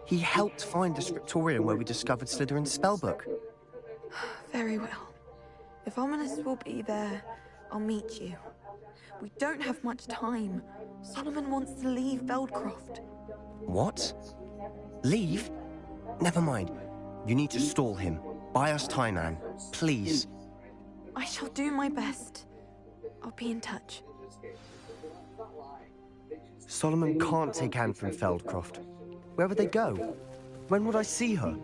He helped find the scriptorium where we discovered Slytherin's spellbook. Very well. If Ominous will be there, I'll meet you. We don't have much time. Solomon wants to leave Veldcroft. What? Leave? Never mind. You need to stall him. Buy us time, Anne. Please. I shall do my best. I'll be in touch. Solomon can't take Anne from Feldcroft. Where would they go? When would I see her?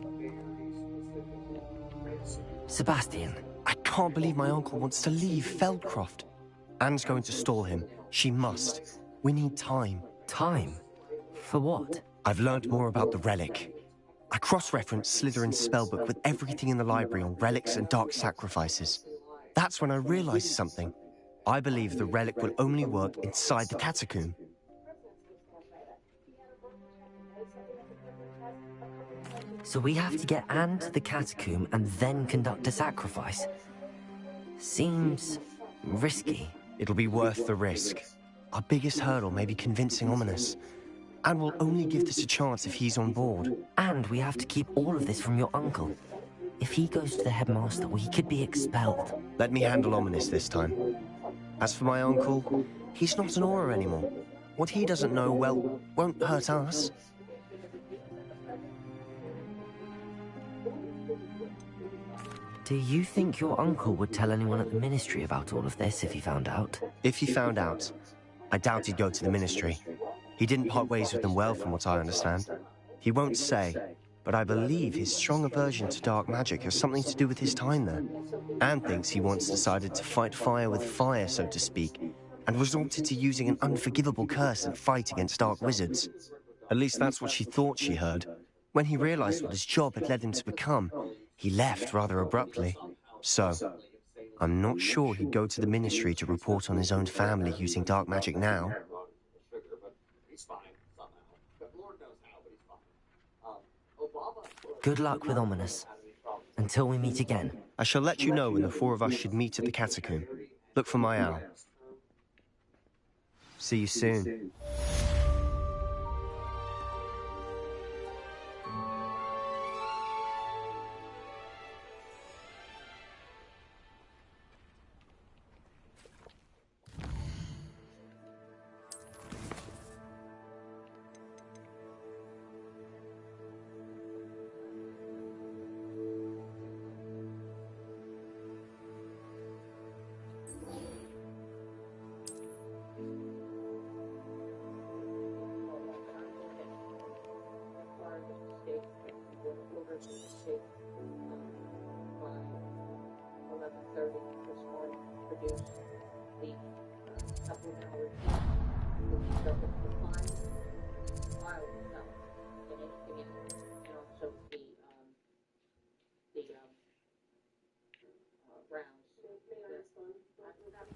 Sebastian. I can't believe my uncle wants to leave Feldcroft. Anne's going to stall him. She must. We need time. Time? For what? I've learned more about the relic. I cross-referenced Slytherin's spellbook with everything in the library on relics and dark sacrifices. That's when I realized something. I believe the relic will only work inside the catacomb. So we have to get Anne to the catacomb and then conduct a sacrifice? Seems risky. It'll be worth the risk. Our biggest hurdle may be convincing Ominous. And we'll only give this a chance if he's on board. And we have to keep all of this from your uncle. If he goes to the headmaster, we could be expelled. Let me handle Ominous this time. As for my uncle, he's not an Auror anymore. What he doesn't know, well, won't hurt us. Do you think your uncle would tell anyone at the Ministry about all of this if he found out? If he found out, I doubt he'd go to the Ministry. He didn't part ways with them well, from what I understand. He won't say, but I believe his strong aversion to dark magic has something to do with his time there. Anne thinks he once decided to fight fire with fire, so to speak, and resorted to using an unforgivable curse in fight against dark wizards. At least that's what she thought she heard. When he realized what his job had led him to become, he left rather abruptly. So, I'm not sure he'd go to the Ministry to report on his own family using dark magic now. Good luck with Ominous. Until we meet again. I shall let you know when the four of us should meet at the catacomb. Look for my owl. See you soon.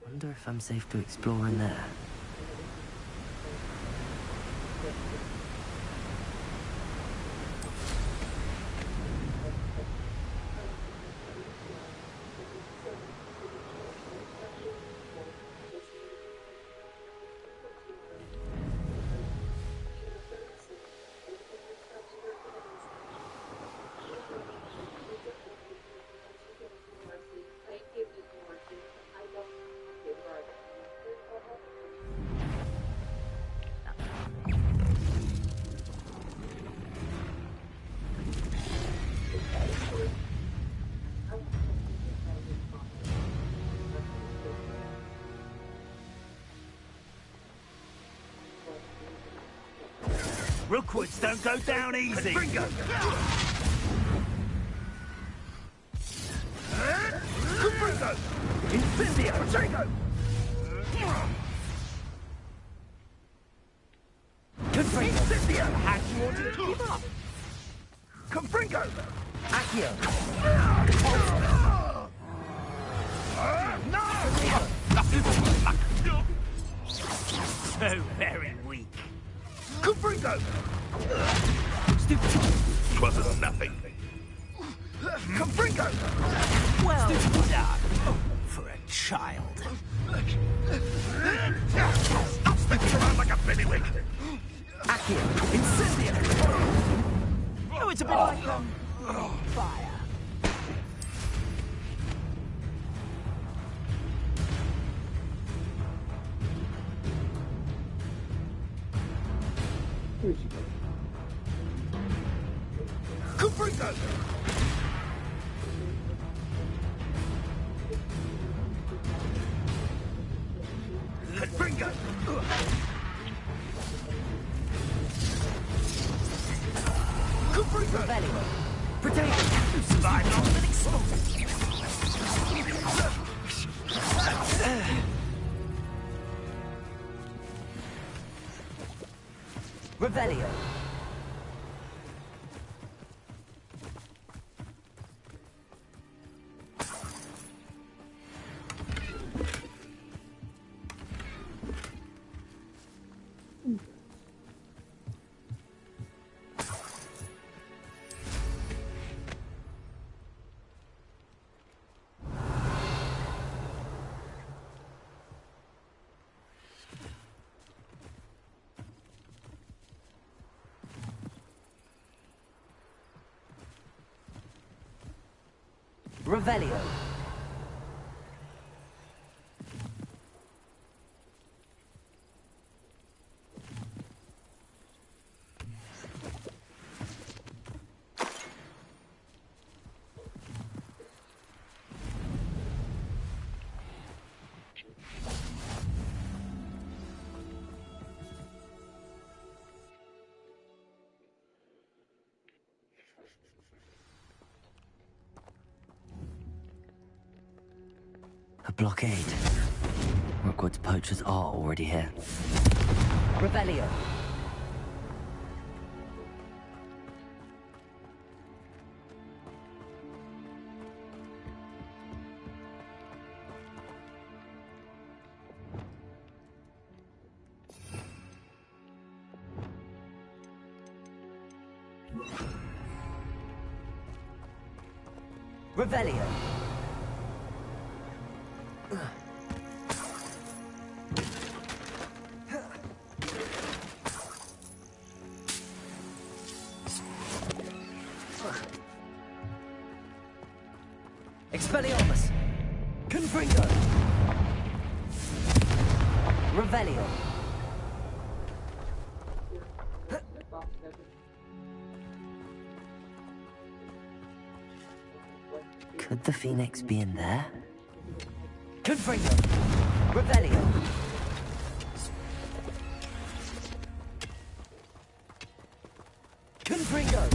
Wonder if I'm safe to explore in there. Rookwoods don't go down easy. Bingo! Bingo! Incendio! Patrico! Confringo! Incendio! Had you wanted to keep up? Confringo! Accio! No! So very weak. Confringo! Twasn't nothing. Confringo! Well done for a child. Stop spinning around like a billywig! Accio! Incendio! Oh, it's a bit like fire. Where'd you go? Confringo! Confringo! Confringo! Rebellion! Protect! You survived longer than expected! Revelio. Revelio. A blockade. Rookwood's poachers are already here. Revelio. Revelio. Expelliarmus! Confringo! Revelio! Could the Phoenix be in there? Confringo! Revelio! Confringo!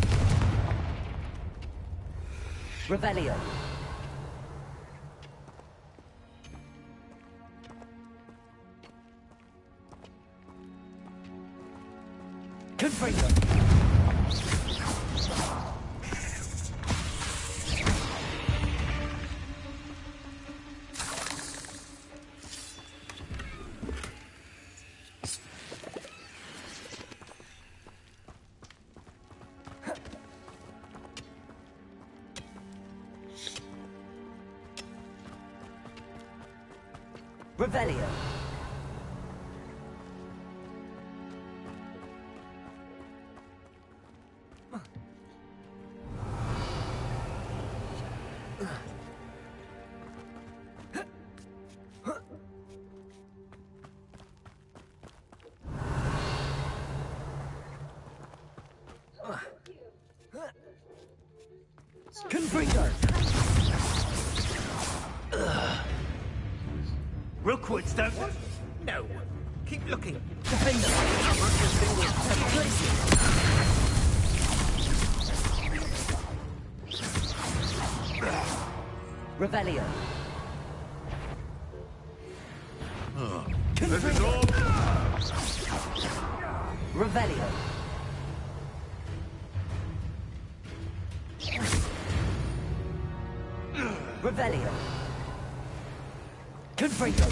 Revelio! Confringo! Revelio. Confringo! Rookwoods don't... No. Keep looking. Defender! Revelio. This is all... Revelio. Revelio. Confringo.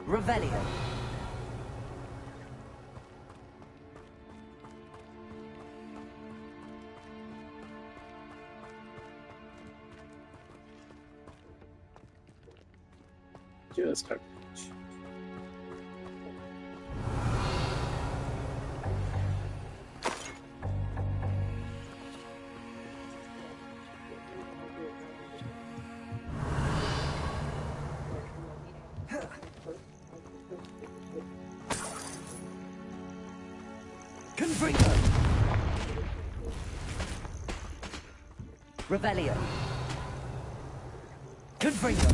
Revelio. Just garbage. Confringo. Revelio. Confringo.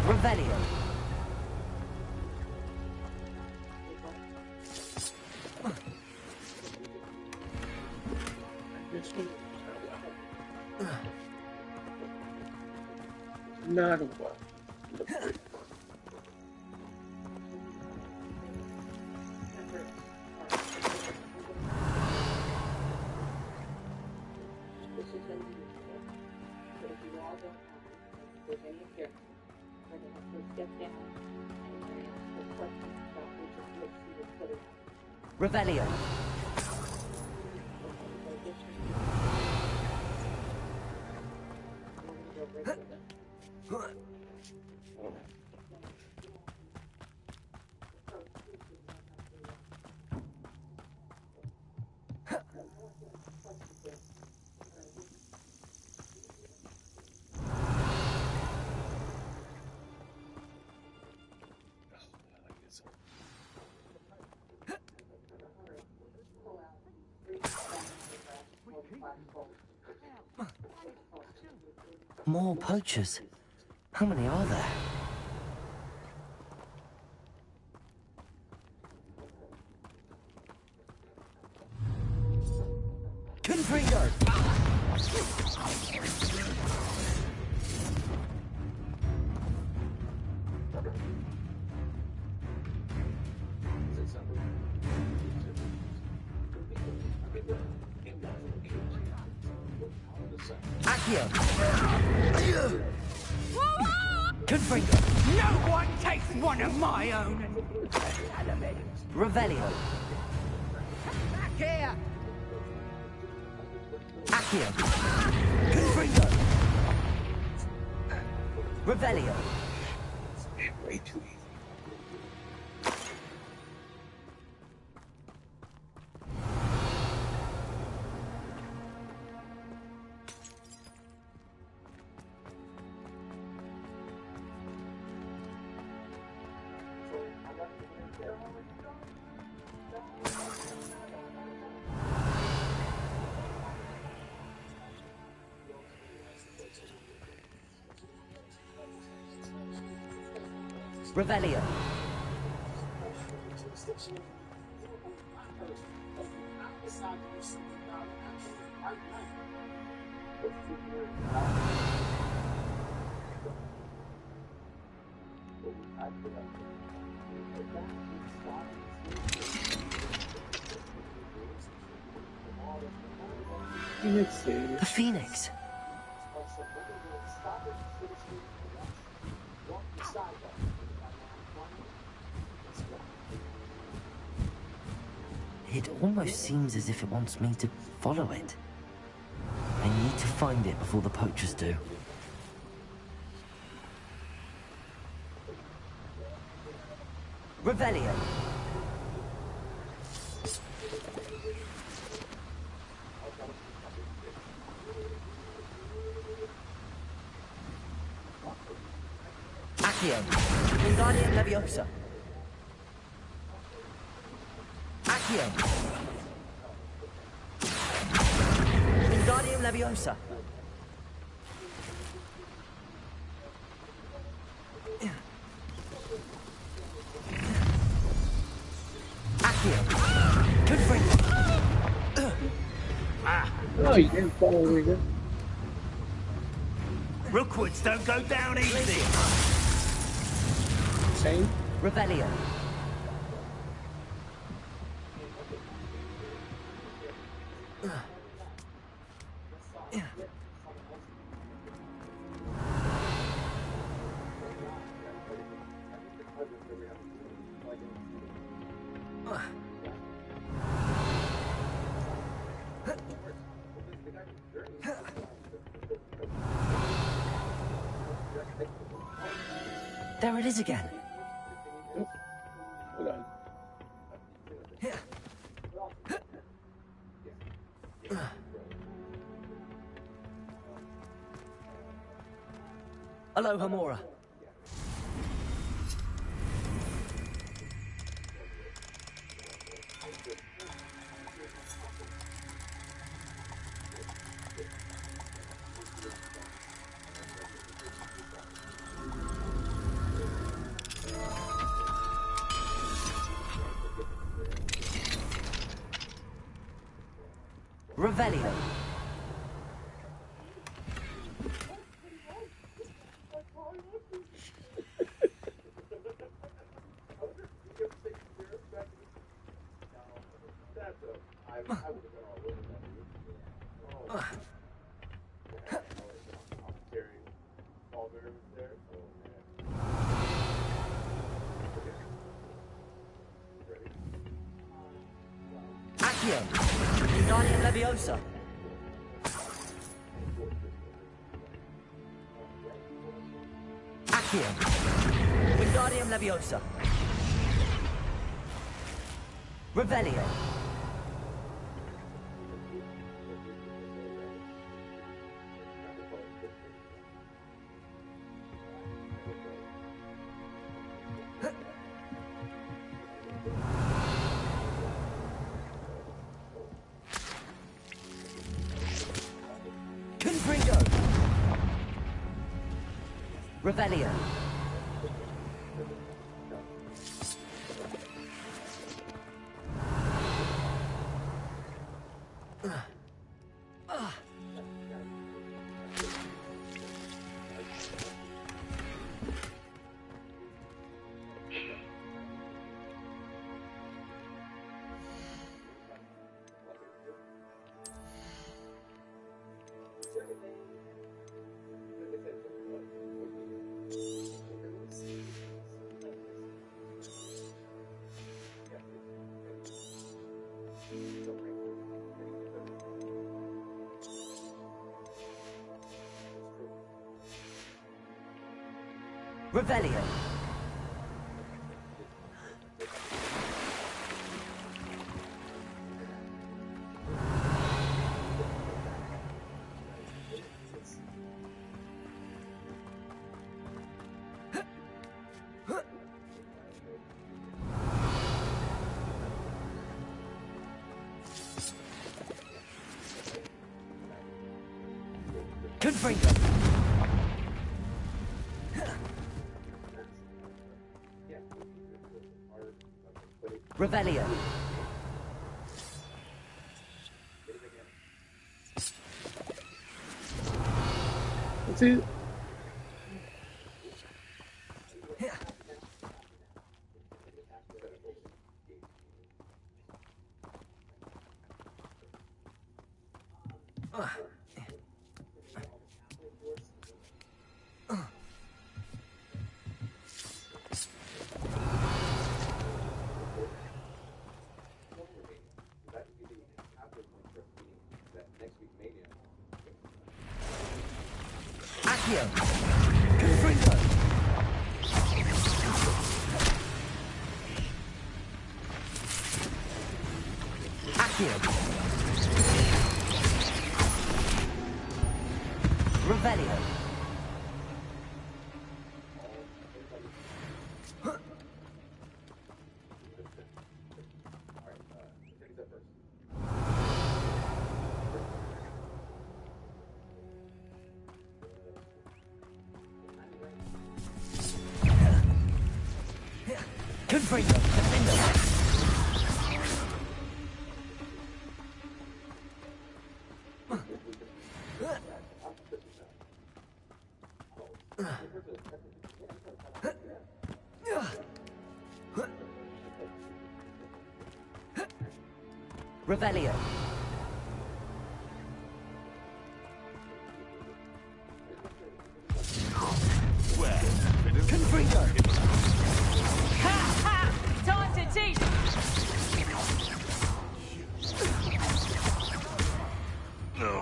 Revelio. Not a well. Revelio. More poachers. How many are there? Confringo! Accio! Confringo! No one takes one of my own! Revelio! Back here! Accio! Confringo! Revelio! Way too easy. Revelio. Let's see. The Phoenix. It almost seems as if it wants me to follow it. I need to find it before the poachers do. Revelio. Accio. Wingardium Leviosa. Accio. Wingardium Leviosa. Accio. Good friend. Oh, you didn't follow me good. Rookwoods don't go down easy. Same. Revelio. There it is again. Hold on. Hello, Hamora. Revelio. Accio. Wingardium Leviosa. Accio. Wingardium Leviosa. Revelio. Confringo. Revelio. Revelio. Confringo. Revelio. That's it. Accio! Confringo! Accio! Revelio! Confringo! Confringo! Revelio. Confringo. Ha ha! Time to teach! No.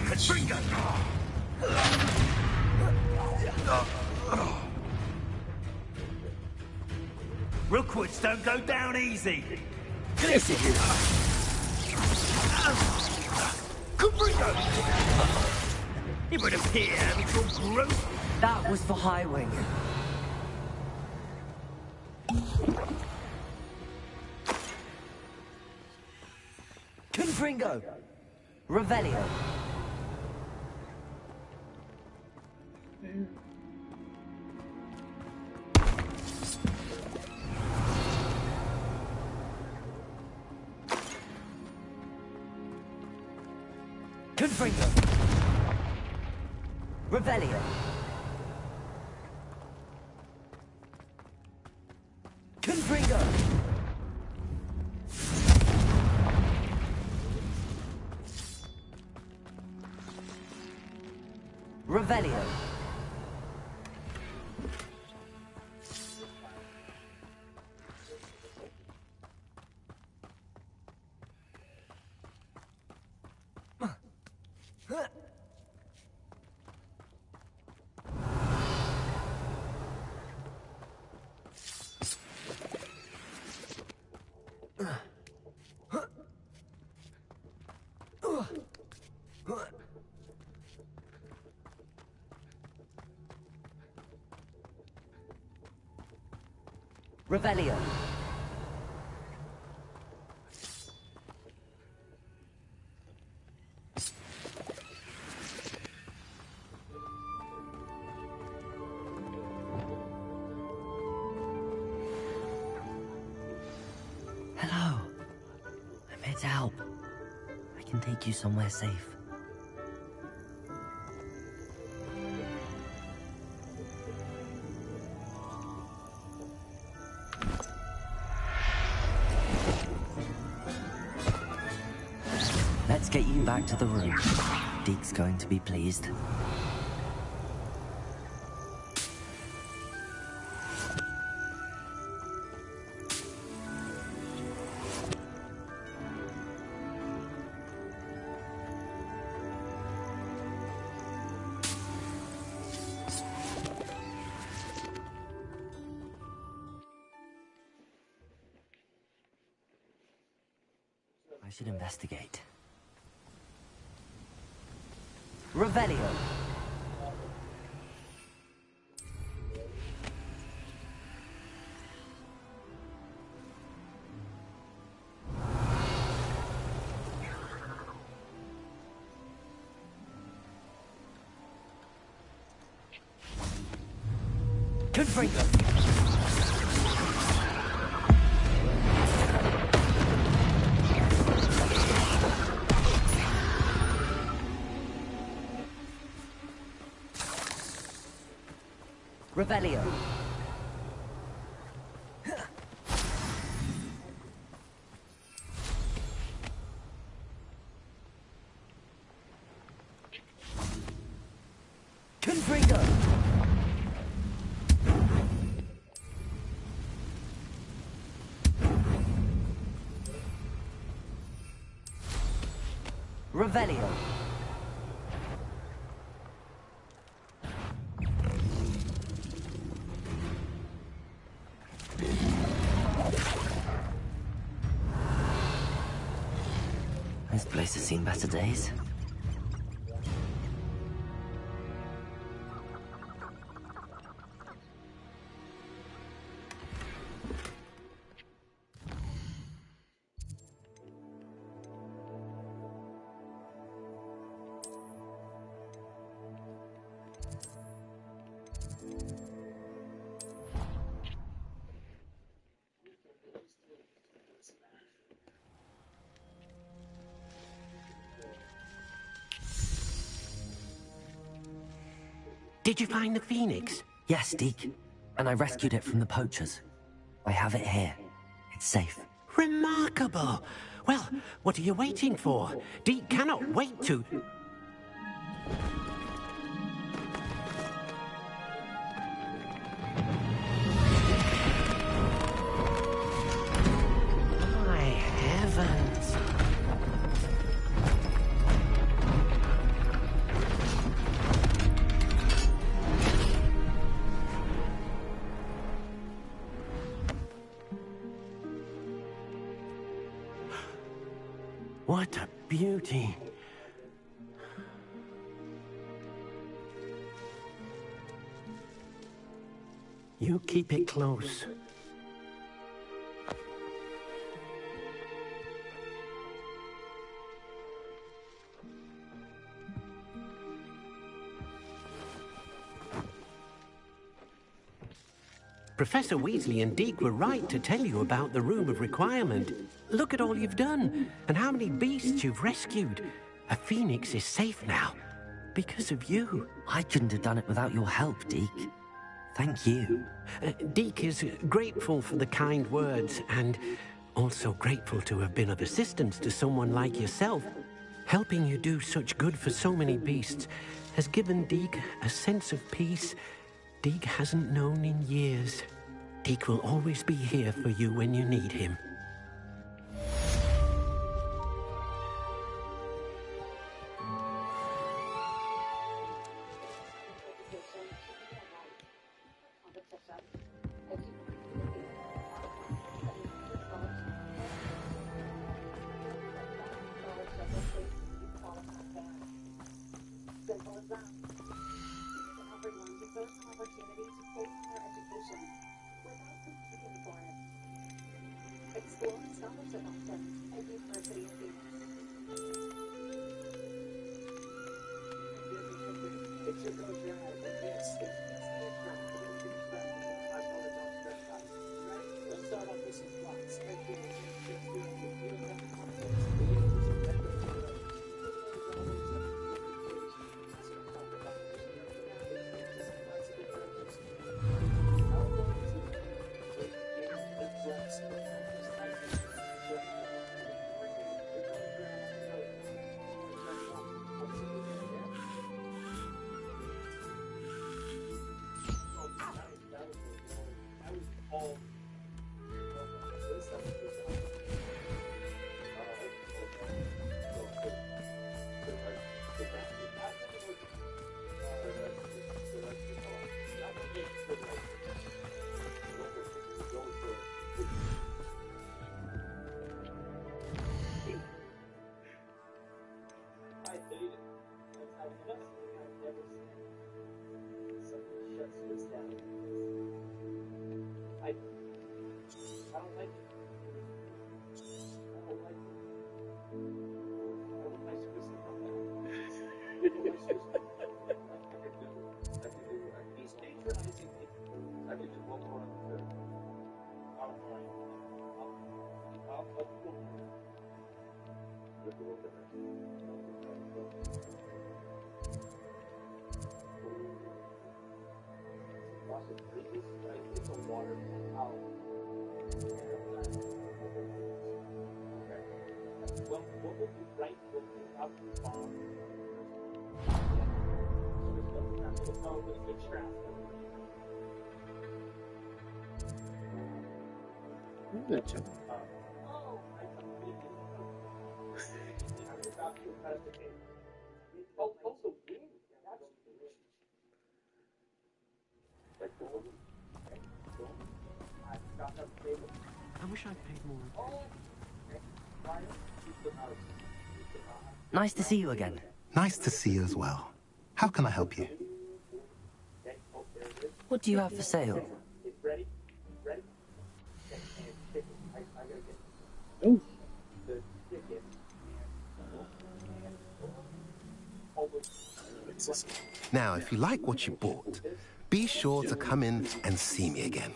Confringo! Rookwoods don't go down easy. Yes, it is. Confringo! It would appear that your growth... That was for Highwing. Confringo! Revelio. Confringo. Revelio. Confringo. Revelio. Revelio. Hello. I'm here to help. I can take you somewhere safe. Let's get you back to the room. Deke's going to be pleased. I should investigate. Revelio. Confringo. Revelio. Confringo. Revelio. This place has seen better days. Did you find the phoenix? Yes, Deke. And I rescued it from the poachers. I have it here. It's safe. Remarkable! Well, what are you waiting for? Deke cannot wait to... My heavens! What a beauty. You keep it close. Professor Weasley and Deke were right to tell you about the Room of Requirement. Look at all you've done, and how many beasts you've rescued. A phoenix is safe now, because of you. I couldn't have done it without your help, Deke. Thank you. Deke is grateful for the kind words, and also grateful to have been of assistance to someone like yourself. Helping you do such good for so many beasts has given Deke a sense of peace Deke hasn't known in years. Deke will always be here for you when you need him. I wish I'd paid more. Nice to see you again. Nice to see you as well. How can I help you? What do you have for sale? Oh. Now, if you like what you bought, be sure to come in and see me again.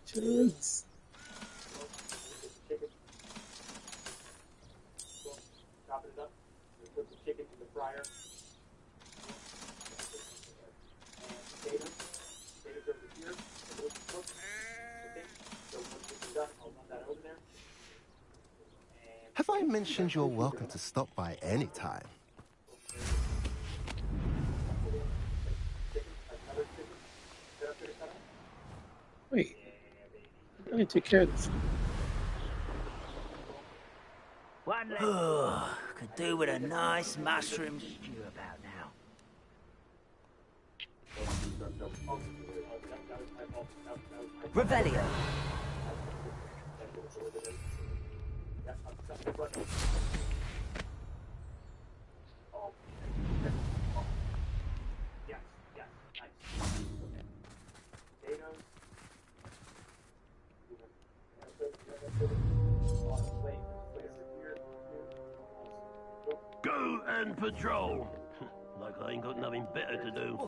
Jeez. Have I mentioned you're welcome to stop by any time? Wait. I need to take care of this. Could do with a nice mushroom stew about now. Revelio. Go and patrol. Like I ain't got nothing better to do.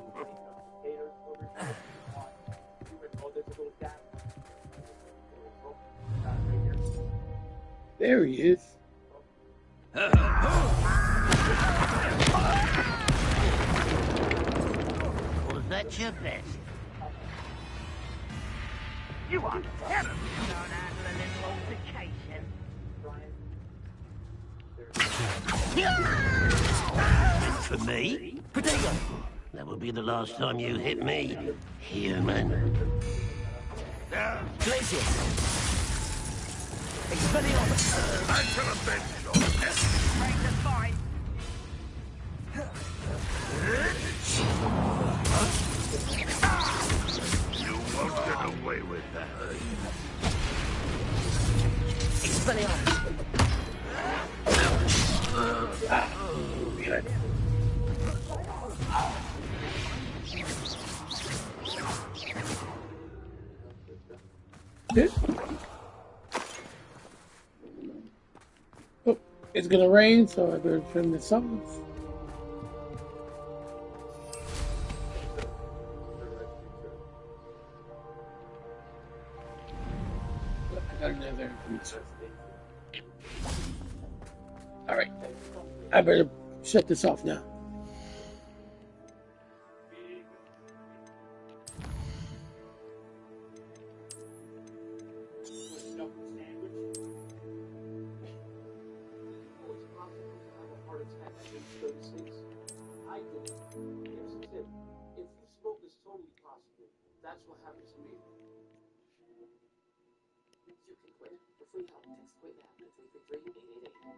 There he is. Was that your best? You are terrible. Don't handle a little altercation. For me? Potato. That will be the last time you hit me, human. Glacius. Expelliarmus. Back to the bench, Break the fight. You won't get away with that. Expelliarmus. Good. Oh, it's gonna rain, so I better trim this off. I got another. All right, I better shut this off now. That's what happens to me. You can quit. For free help, text quit now to 333-888.